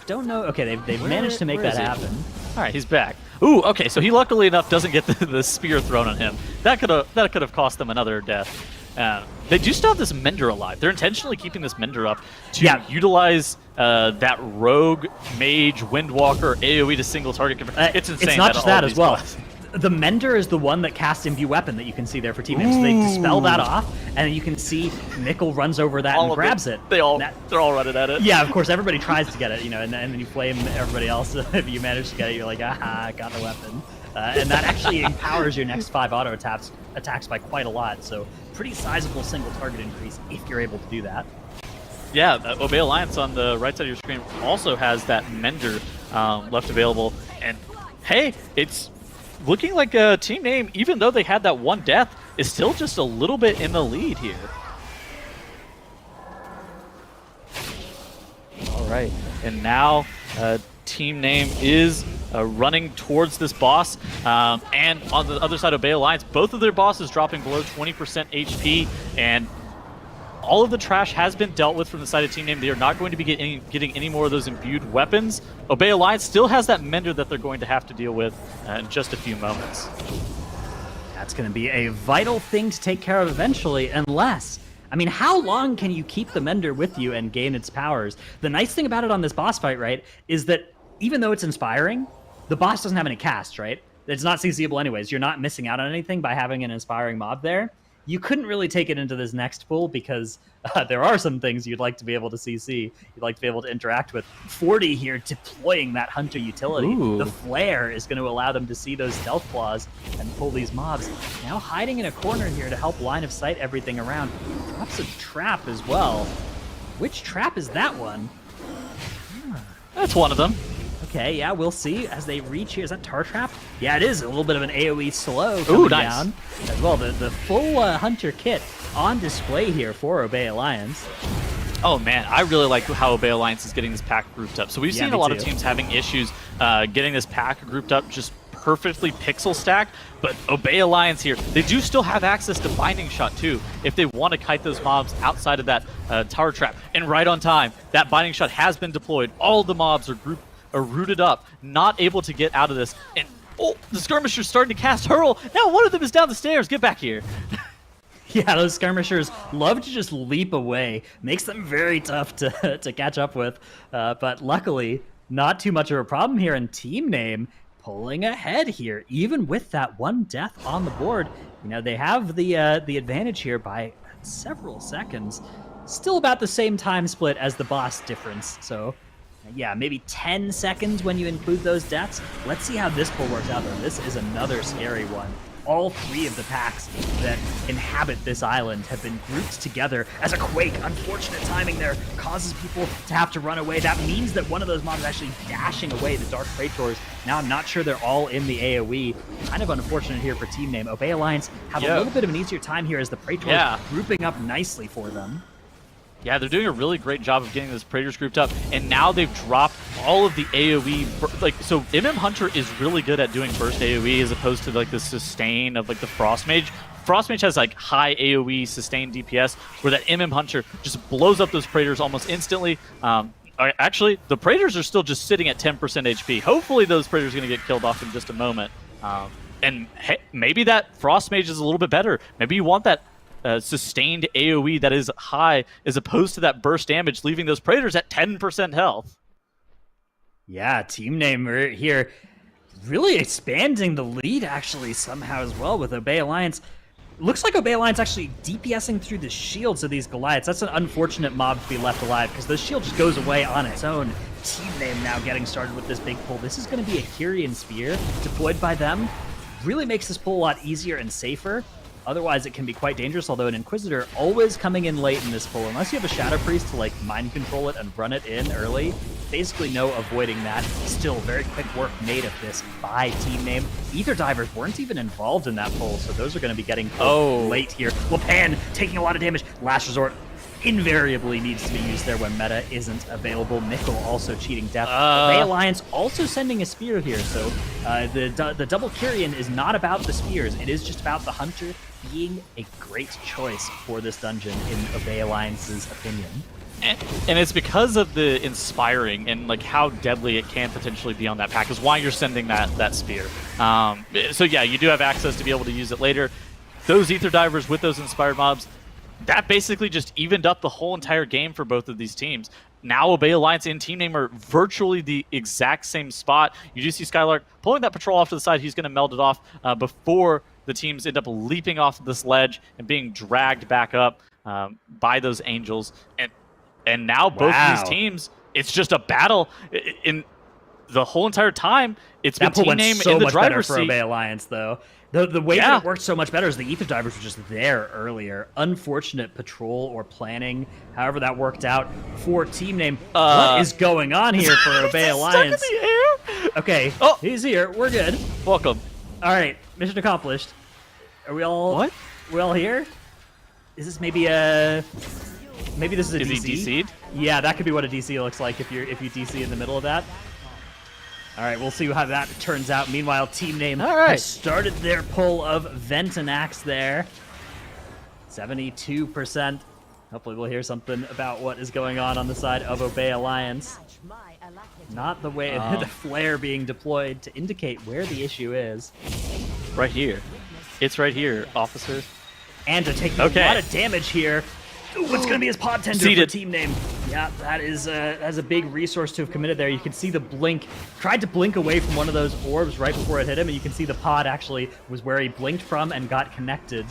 Don't know. Okay, they've managed to make that happen. All right, he's back. Ooh, okay, so he luckily enough doesn't get the spear thrown on him. That could have cost them another death. They do still have this Mender alive. They're intentionally keeping this Mender up to utilize that rogue, mage, windwalker, AoE to single target. It's insane. It's not just that as well. Classes. The Mender is the one that casts Imbue Weapon that you can see there for team names. So they dispel that off, and you can see Nickel runs over that and grabs it. They're all running at it. Yeah, of course, everybody tries to get it, and then you flame everybody else. If you manage to get it, you're like, aha, got the weapon. And that actually empowers your next 5 auto attacks by quite a lot. So pretty sizable single target increase if you're able to do that. Yeah, Obey Alliance on the right side of your screen also has that Mender left available. And hey, it's looking like a team name, even though they had that one death, is still just a little bit in the lead here. All right, and now team name is running towards this boss, and on the other side of Obey Alliance, both of their bosses dropping below 20% HP, and all of the trash has been dealt with from the side of team name. They are not going to be getting any more of those imbued weapons. Obey Alliance still has that Mender that they're going to have to deal with in just a few moments. That's going to be a vital thing to take care of eventually, unless... I mean, how long can you keep the Mender with you and gain its powers? The nice thing about it on this boss fight, right, is that even though it's inspiring, the boss doesn't have any cast, right? It's not CCable anyways. You're not missing out on anything by having an inspiring mob there. You couldn't really take it into this next pool because there are some things you'd like to be able to CC. You'd like to be able to interact with. 40 here deploying that Hunter utility. Ooh. The flare is going to allow them to see those stealth claws and pull these mobs. Now hiding in a corner here to help line of sight everything around. Drops a trap as well. Which trap is that one? That's one of them. Okay, yeah, we'll see as they reach here. Is that Tar Trap? Yeah, it is a little bit of an AoE slow Ooh, coming nice. down as well. The full Hunter kit on display here for Obey Alliance. Oh man, I really like how Obey Alliance is getting this pack grouped up. So we've seen me a lot of too. teams having issues getting this pack grouped up just perfectly pixel stacked, but Obey Alliance here, they do still have access to Binding Shot too if they want to kite those mobs outside of that tower trap. And right on time, that Binding Shot has been deployed. All the mobs are rooted up, not able to get out of this. And oh, the skirmisher's starting to cast Hurl. Now one of them is down the stairs. Get back here. Yeah, those skirmishers love to just leap away. Makes them very tough to catch up with. But luckily, not too much of a problem here in team name. Pulling ahead here, even with that one death on the board. You know, they have the advantage here by several seconds. Still about the same time split as the boss difference. So, yeah, maybe 10 seconds when you include those deaths. Let's see how this pull works out, though. This is another scary one. All 3 of the packs that inhabit this island have been grouped together as a quake. Unfortunate timing there causes people to have to run away. That means that one of those mobs is actually dashing away, the Dark Praetors. Now I'm not sure they're all in the AoE. Kind of unfortunate here for team name. Obey Alliance have a little bit of an easier time here as the Praetors grouping up nicely for them. Yeah, they're doing a really great job of getting those Praetors grouped up, and now they've dropped all of the AoE. Like, so MM Hunter is really good at doing burst AoE as opposed to like the sustain of like the Frost Mage. Frost Mage has like high AoE sustained DPS, where that MM Hunter just blows up those Praetors almost instantly. Actually, the Praetors are still just sitting at 10% HP. Hopefully those Praetors are going to get killed off in just a moment. And hey, maybe that Frost Mage is a little bit better. Maybe you want that sustained AoE that is high as opposed to that burst damage, leaving those Praetors at 10% health. Yeah, team name right here really expanding the lead actually somehow as well with Obey Alliance. Looks like Obey Alliance actually DPSing through the shields of these Goliaths. That's an unfortunate mob to be left alive because the shield just goes away on its own. Team name now getting started with this big pull. This is going to be a Kyrian Spear deployed by them. Really makes this pull a lot easier and safer. Otherwise, it can be quite dangerous, although an Inquisitor always coming in late in this pull. Unless you have a Shadow Priest to like mind control it and run it in early, basically no avoiding that. Still, very quick work made of this by Team Name. Ether Divers weren't even involved in that pull, so those are going to be getting pulled late here. Lopan taking a lot of damage. Last Resort invariably needs to be used there when meta isn't available. Mikkel also cheating death. Bay Alliance also sending a spear here, so the double Kyrian is not about the spears. It is just about the Hunter being a great choice for this dungeon in Obey Alliance's opinion. And it's because of the inspiring and like how deadly it can potentially be on that pack is why you're sending that spear. So yeah, you do have access to be able to use it later. Those Ether Divers with those inspired mobs, that basically just evened up the whole entire game for both of these teams. Now Obey Alliance and Team Name are virtually the exact same spot. You do see Skylark pulling that patrol off to the side. He's going to meld it off before the teams end up leaping off this ledge and being dragged back up by those angels. And now both of these teams, it's just a battle. In the whole entire time, it's been Team Name in the driver's seat. For Obey Alliance, though. The way that it worked so much better is the Ether Divers were just there earlier. Unfortunate patrol or planning, however that worked out for Team Name. What is going on here for Obey Alliance? Stuck in the air? Okay, he's here. We're good. Welcome. All right, mission accomplished. Are we all? What? We all here? Is this maybe a? Maybe this is a DC? Is he DC'd? Yeah, that could be what a DC looks like if you DC in the middle of that. All right, we'll see how that turns out. Meanwhile, Team Name has started their pull of Ventanax there. 72%. Hopefully we'll hear something about what is going on the side of Obey Alliance. Not the way the flare being deployed to indicate where the issue is. Right here. It's right here, officer. And to take a lot of damage here. Ooh, it's going to be his pod tender for Team Name. Yeah, that's a big resource to have committed there. You can see the blink. Tried to blink away from one of those orbs right before it hit him, and you can see the pod actually was where he blinked from and got connected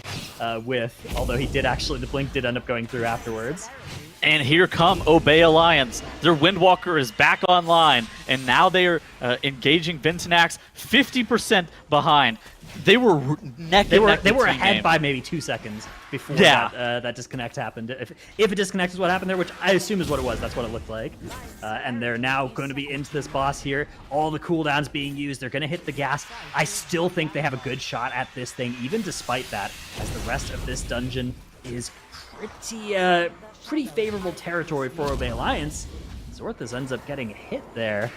with, although the blink did end up going through afterwards. And here come Obey Alliance. Their Windwalker is back online, and now they are engaging Ventanax 50% behind. They were neck and neck. They were ahead by maybe 2 seconds before that disconnect happened. If a disconnect is what happened there, which I assume is what it was, that's what it looked like. And they're now going to be into this boss here. All the cooldowns being used. They're going to hit the gas. I still think they have a good shot at this thing, even despite that, as the rest of this dungeon is pretty favorable territory for Obey Alliance. Zorthus ends up getting hit there.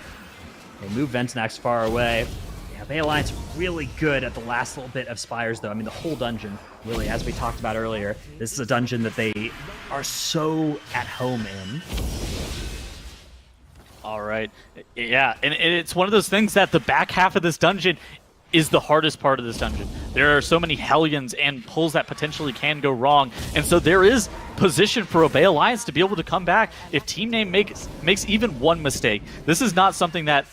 They move Ventanax far away. Yeah, Obey Alliance really good at the last little bit of Spires, though. I mean, the whole dungeon, really, as we talked about earlier, this is a dungeon that they are so at home in. All right. Yeah, and it's one of those things that the back half of this dungeon is the hardest part of this dungeon. There are so many Hellions and pulls that potentially can go wrong, and so there is position for Obey Alliance to be able to come back if Team Name makes even one mistake. This is not something that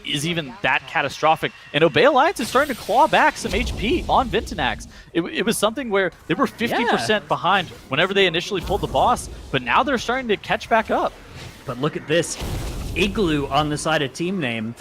is even that catastrophic, and Obey Alliance is starting to claw back some HP on Ventanax. It was something where they were 50% behind whenever they initially pulled the boss, but now they're starting to catch back up. But look at this. Igloo on the side of Team Name.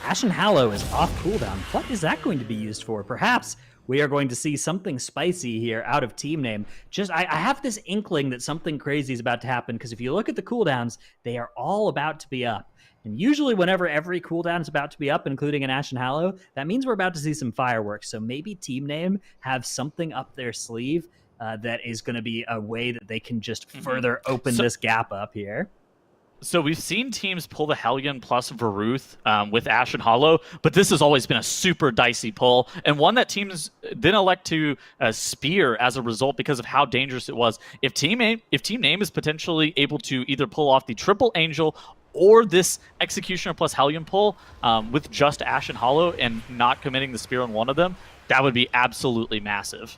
Ashen Hallow is off cooldown. What is that going to be used for? Perhaps we are going to see something spicy here out of Team Name. I have this inkling that something crazy is about to happen, because if you look at the cooldowns, they are all about to be up. And usually whenever every cooldown is about to be up, including an Ashen Hallow, that means we're about to see some fireworks. So maybe Team Name have something up their sleeve that is going to be a way that they can just further open this gap up here. So we've seen teams pull the Hellion plus Varuth with Ashen Hollow, but this has always been a super dicey pull, and one that teams then elect to spear as a result because of how dangerous it was. If Team Name is potentially able to either pull off the triple Angel or this Executioner plus Hellion pull with just Ashen Hollow and not committing the spear on one of them, that would be absolutely massive.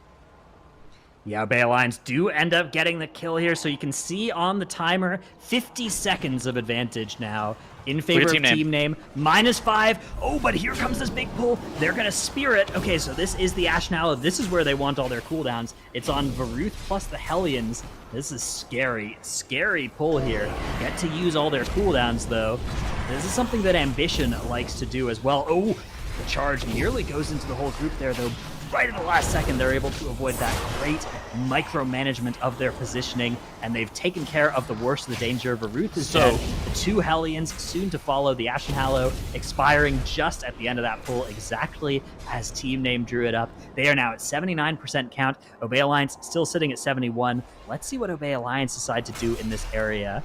Yeah, Obey Alliance do end up getting the kill here, so you can see on the timer, 50 seconds of advantage now in favor of Team Name. -5. Oh, but here comes this big pull. They're going to spear it. Okay, so this is the Ashen Hallow. This is where they want all their cooldowns. It's on Varuth plus the Hellions. This is scary. Scary pull here. Get to use all their cooldowns, though. This is something that Ambition likes to do as well. Oh, the charge nearly goes into the whole group there, though. right at the last second, they're able to avoid that great micromanagement of their positioning, and they've taken care of the worst of the danger. Varuth is dead. The 2 Hellions soon to follow, the Ashen Hallow expiring just at the end of that pull, exactly as Team Name drew it up. They are now at 79% count. Obey Alliance still sitting at 71. Let's see what Obey Alliance decide to do in this area.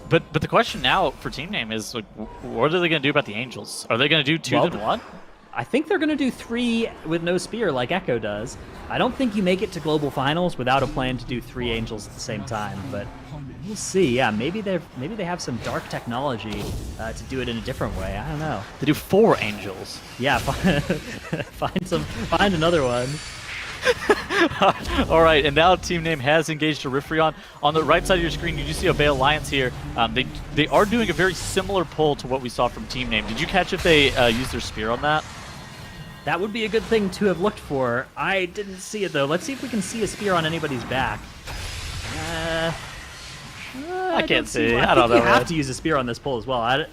But the question now for Team Name is, like, what are they going to do about the Angels? Are they going to do 2 then 1? I think they're going to do 3 with no spear like Echo does. I don't think you make it to global finals without a plan to do 3 Angels at the same time, but we'll see. Yeah, maybe they have some dark technology to do it in a different way. I don't know. They do 4 Angels. Yeah, find another one. All right, and now Team Name has engaged a Rifrion. On the right side of your screen, you do see Obey Alliance here. They are doing a very similar pull to what we saw from Team Name. Did you catch if they used their spear on that? That would be a good thing to have looked for. I didn't see it, though. Let's see if we can see a spear on anybody's back. I can't see. I don't know. You have to use a spear on this pull as well.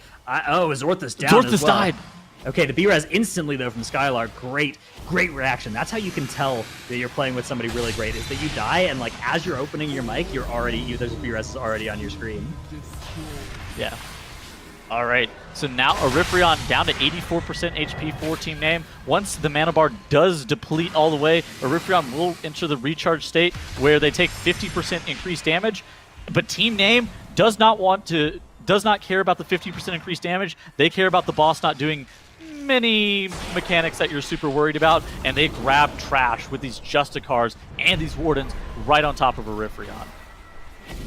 Oh, is Orthus down Orthus as well? died. Okay, the B-Res instantly, though, from Skylar. Great reaction. That's how you can tell that you're playing with somebody really great, is that you die, and, like, as you're opening your mic, there's a B-Res is already on your screen. Yeah. All right, so now a Rifrion down to 84% HP for Team Name. Once the mana bar does deplete all the way, a Rifrion will enter the recharge state where they take 50% increased damage, but Team Name does not care about the 50% increased damage. They care about the boss not doing many mechanics that you're super worried about, and they grab trash with these Justicars and these Wardens right on top of a Rifrion.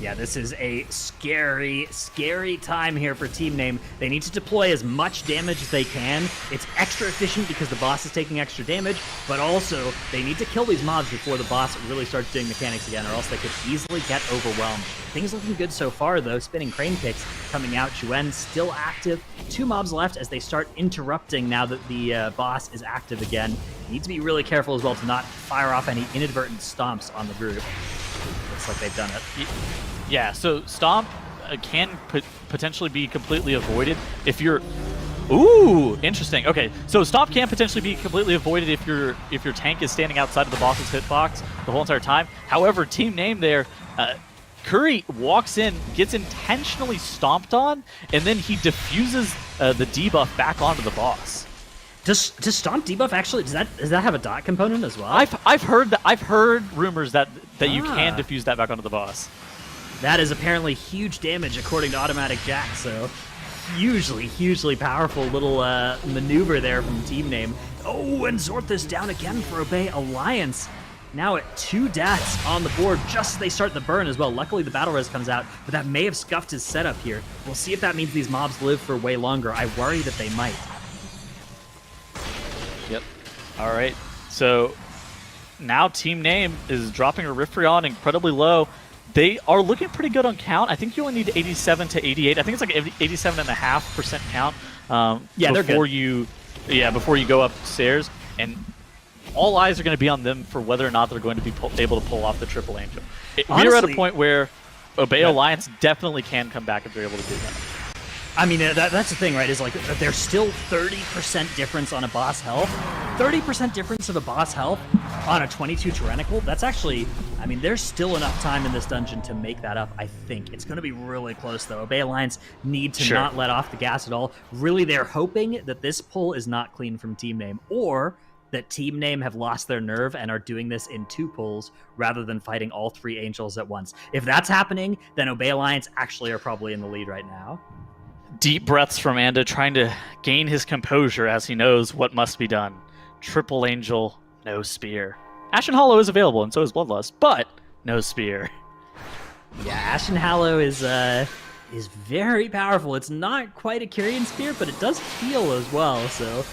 Yeah, this is a scary, scary time here for Team Name. They need to deploy as much damage as they can. It's extra efficient because the boss is taking extra damage, but also they need to kill these mobs before the boss really starts doing mechanics again, or else they could easily get overwhelmed. Things looking good so far, though. Spinning Crane Kicks coming out. Juen still active. 2 mobs left as they start interrupting now that the boss is active again. Need to be really careful as well to not fire off any inadvertent stomps on the group. Looks like they've done it. Yeah, so Stomp can potentially be completely avoided if you're... Ooh, interesting. Okay, so Stomp can potentially be completely avoided if your tank is standing outside of the boss's hitbox the whole entire time. However, Team Name there, Curry walks in, gets intentionally stomped on, and then he diffuses the debuff back onto the boss. Does Stomp debuff actually, does that have a dot component as well? I've heard rumors that you can diffuse that back onto the boss. That is apparently huge damage according to Automatic Jack, so hugely powerful little maneuver there from Team Name. Oh, and Zorthus down again for Obey Alliance. Now at 2 deaths on the board just as they start the burn as well. Luckily the battle res comes out, but that may have scuffed his setup here. We'll see if that means these mobs live for way longer. I worry that they might. Yep. All right. So now Team Name is dropping a Rifrion incredibly low. They are looking pretty good on count. I think you only need 87 to 88. I think it's like 87.5% count. Yeah, they're before good. Before you go upstairs, and all eyes are going to be on them for whether or not they're going to be able to pull off the Triple Angel. We're at a point where Obey Alliance definitely can come back if they're able to do that. I mean, that's the thing, right, is like there's still 30% difference on a boss health. 30% difference of a boss health on a 22 Tyrannical, that's actually, I mean, there's still enough time in this dungeon to make that up, I think. It's going to be really close, though. Obey Alliance need to not let off the gas at all. Really, they're hoping that this pull is not clean from Team Name, or that Team Name have lost their nerve and are doing this in 2 pulls rather than fighting all 3 Angels at once. If that's happening, then Obey Alliance actually are probably in the lead right now. Deep breaths from Anda, trying to gain his composure as he knows what must be done. Triple Angel, no spear. Ashen Hollow is available, and so is Bloodlust, but no spear. Yeah, Ashen Hallow is very powerful. It's not quite a Kyrian Spear, but it does heal as well, so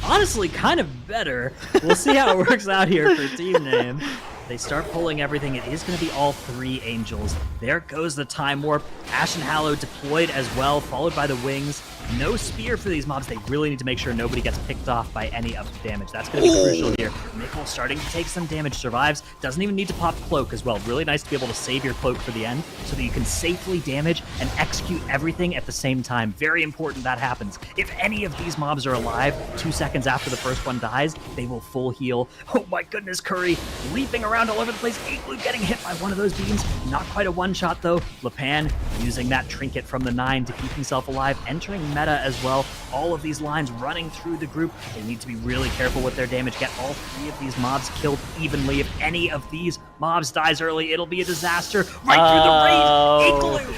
honestly kind of better. We'll see how it works out here for Team Name. They start pulling everything. It is going to be all 3 Angels. There goes the Time Warp. Ashen Hallow deployed as well, followed by the Wings. No spear for these mobs. They really need to make sure nobody gets picked off by any of the damage. That's going to be crucial here. Mikkel starting to take some damage, survives. Doesn't even need to pop cloak as well. Really nice to be able to save your cloak for the end so that you can safely damage and execute everything at the same time. Very important that happens. If any of these mobs are alive 2 seconds after the first one dies, they will full heal. Oh my goodness, Curry leaping around all over the place. Igloo getting hit by one of those beams. Not quite a one-shot though. Lepan using that trinket from the 9 to keep himself alive, entering meta as well. All of these lines running through the group. They need to be really careful with their damage. Get all 3 of these mobs killed evenly. If any of these mobs dies early, it'll be a disaster. Right through the raid. Igloo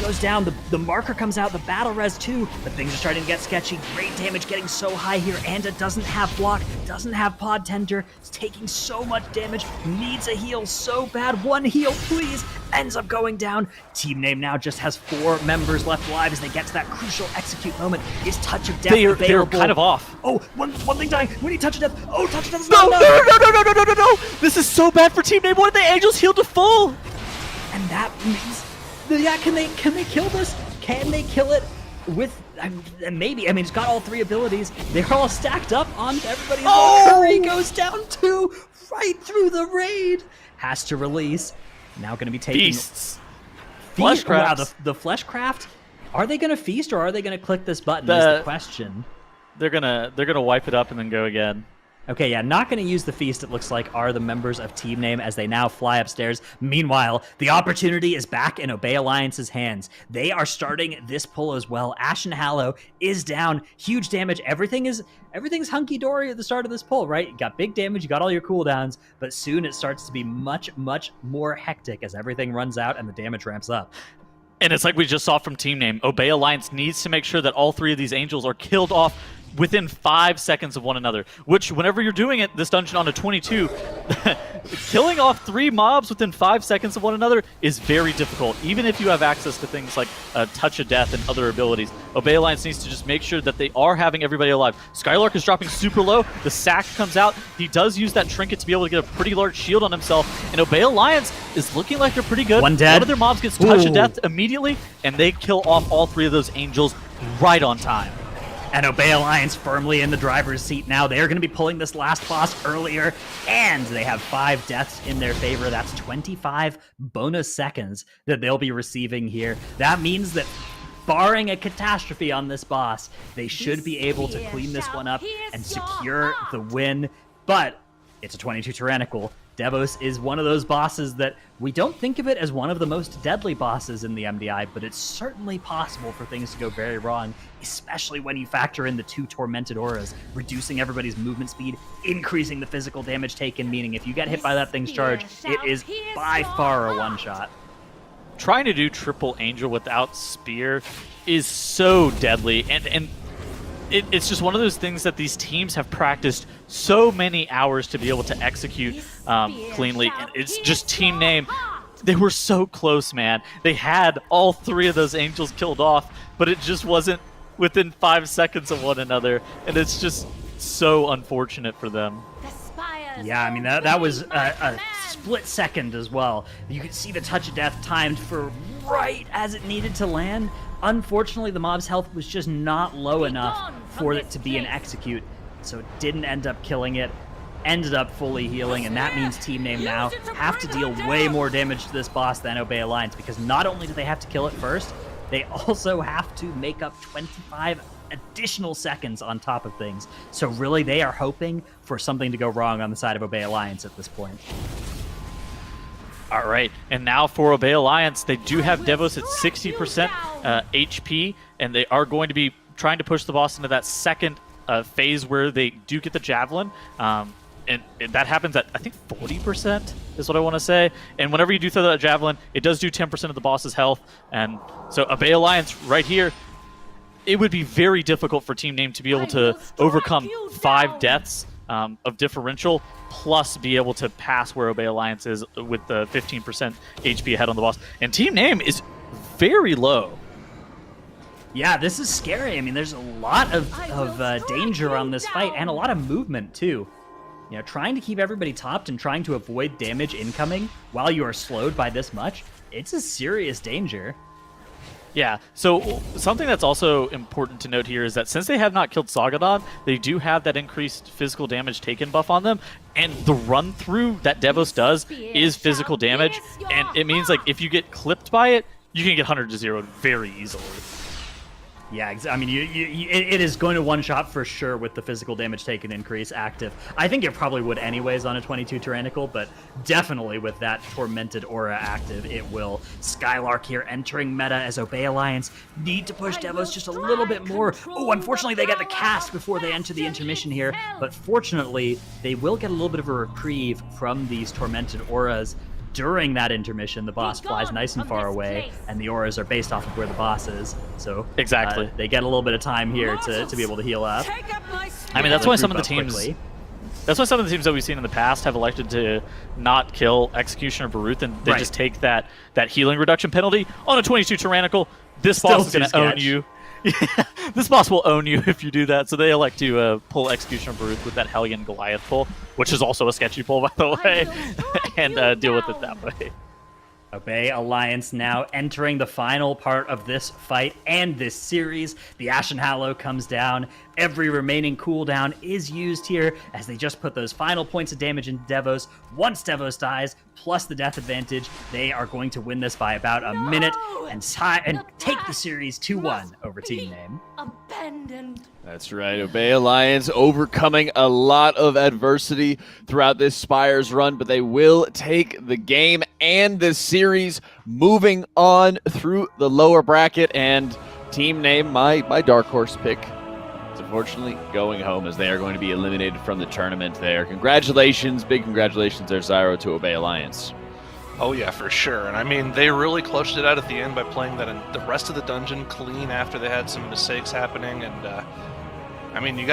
goes down. The marker comes out. The battle res too. But things are starting to get sketchy. Great damage getting so high here. Anda doesn't have block. Doesn't have pod tender. It's taking so much damage. Needs a heal so bad. One heal, please. Ends up going down. Team Name now just has 4 members left alive as they get to that crucial execute moment. Is Touch of Death available? They're kind of off. Oh, one thing dying. We need Touch of Death. Oh, Touch of Death is No, not no, enough. no, no, no, no, no, no, no! This is so bad for Team Name. What did the Angels heal to full? And that means, yeah, can they kill this? Can they kill it with, maybe, I mean, it's got all 3 abilities. They're all stacked up on everybody. Oh! Curry goes down too, right through the raid. Has to release. Now going to be taking... Beasts. Feast. Wow, Fleshcraft. the Fleshcraft. Are they going to feast or are they going to click this button is the question. They're gonna wipe it up and then go again. Okay, yeah, not going to use the feast, it looks like, are the members of Team Name as they now fly upstairs. Meanwhile, the opportunity is back in Obey Alliance's hands. They are starting this pull as well. Ashen Hallow is down. Huge damage. Everything's hunky-dory at the start of this pull, right? You got big damage, you got all your cooldowns, but soon it starts to be much, much more hectic as everything runs out and the damage ramps up. And it's like we just saw from Team Name. Obey Alliance needs to make sure that all 3 of these Angels are killed off within 5 seconds of one another, which whenever you're doing it, this dungeon on a 22, killing off 3 mobs within 5 seconds of one another is very difficult, even if you have access to things like Touch of Death and other abilities. Obey Alliance needs to just make sure that they are having everybody alive. Skylark is dropping super low, the sack comes out, he does use that trinket to be able to get a pretty large shield on himself, and Obey Alliance is looking like they're pretty good. One dead. One of their mobs gets Touch of Death immediately, and they kill off all 3 of those Angels right on time. And Obey Alliance firmly in the driver's seat now. They're going to be pulling this last boss earlier, and they have 5 deaths in their favor. That's 25 bonus seconds that they'll be receiving here. That means that, barring a catastrophe on this boss, they should be able to clean this one up and secure the win. But it's a 22 Tyrannical. Devos is one of those bosses that we don't think of it as one of the most deadly bosses in the MDI, but it's certainly possible for things to go very wrong, especially when you factor in the 2 tormented auras, reducing everybody's movement speed, increasing the physical damage taken, meaning if you get hit by that thing's charge, it is by far a one-shot. Trying to do triple Angel without Spear is so deadly, and it's just one of those things that these teams have practiced so many hours to be able to execute cleanly. And it's just Team Name. They were so close, man. They had all 3 of those Angels killed off, but it just wasn't within 5 seconds of one another. And it's just so unfortunate for them. Yeah, I mean, that was a split second as well. You could see the Touch of Death timed for right as it needed to land. Unfortunately, the mob's health was just not low enough for it to be an execute, so it didn't end up killing it. Ended up fully healing, and that means Team Name now have to deal way more damage to this boss than Obey Alliance, because not only do they have to kill it first, they also have to make up 25 additional seconds on top of things. So really, they are hoping for something to go wrong on the side of Obey Alliance at this point. All right, and now for Obey Alliance, they do have Devos at 60% HP, and they are going to be trying to push the boss into that second phase where they do get the Javelin. And that happens at, I think, 40% is what I want to say. And whenever you do throw that Javelin, it does do 10% of the boss's health. And so Obey Alliance right here, it would be very difficult for Team Name to be able to overcome 5 deaths of differential, plus be able to pass where Obey Alliance is with the 15% HP ahead on the boss. And Team Name is very low. Yeah, this is scary. I mean, there's a lot of danger on this fight, and a lot of movement, too. You know, trying to keep everybody topped and trying to avoid damage incoming while you are slowed by this much, it's a serious danger. Yeah, so something that's also important to note here is that since they have not killed Sagadon, they do have that increased physical damage taken buff on them, and the run-through that Devos does is physical damage, and it means like if you get clipped by it, you can get 100-0 very easily. Yeah, I mean, it is going to one-shot for sure with the physical damage taken increase active. I think it probably would anyways on a 22 Tyrannical, but definitely with that Tormented Aura active, it will. Skylark here entering meta as Obey Alliance need to push Devos just a little bit more. Oh, unfortunately, they get the cast before they enter the intermission here, but fortunately, they will get a little bit of a reprieve from these Tormented Auras. During that intermission, the boss flies nice and far away, and the auras are based off of where the boss is. So exactly, they get a little bit of time here to be able to heal up. I mean, that's why some of the teams. Quickly. That's why some of the teams that we've seen in the past have elected to not kill Executioner Baruth, and they just take that healing reduction penalty on a 22 Tyrannical. This boss is going to own you. Yeah, this boss will own you if you do that, so they elect to pull Executioner Baruth with that Hellion Goliath pull, which is also a sketchy pull, by the way, and deal with it that way. Obey Alliance now entering the final part of this fight and this series. The Ashen Hallow comes down. Every remaining cooldown is used here as they just put those final points of damage into Devos. Once Devos dies, plus the death advantage, they are going to win this by about a minute and take the series 2-1 over Team Name. Abandoned. That's right. Obey Alliance overcoming a lot of adversity throughout this Spires run, but they will take the game and this series, moving on through the lower bracket. And Team Name, my dark horse pick, is unfortunately going home as they are going to be eliminated from the tournament there. Congratulations, big congratulations there, Zyro, to Obey Alliance. Oh yeah, for sure. And I mean, they really clutched it out at the end by playing the rest of the dungeon clean after they had some mistakes happening. And I mean, you got to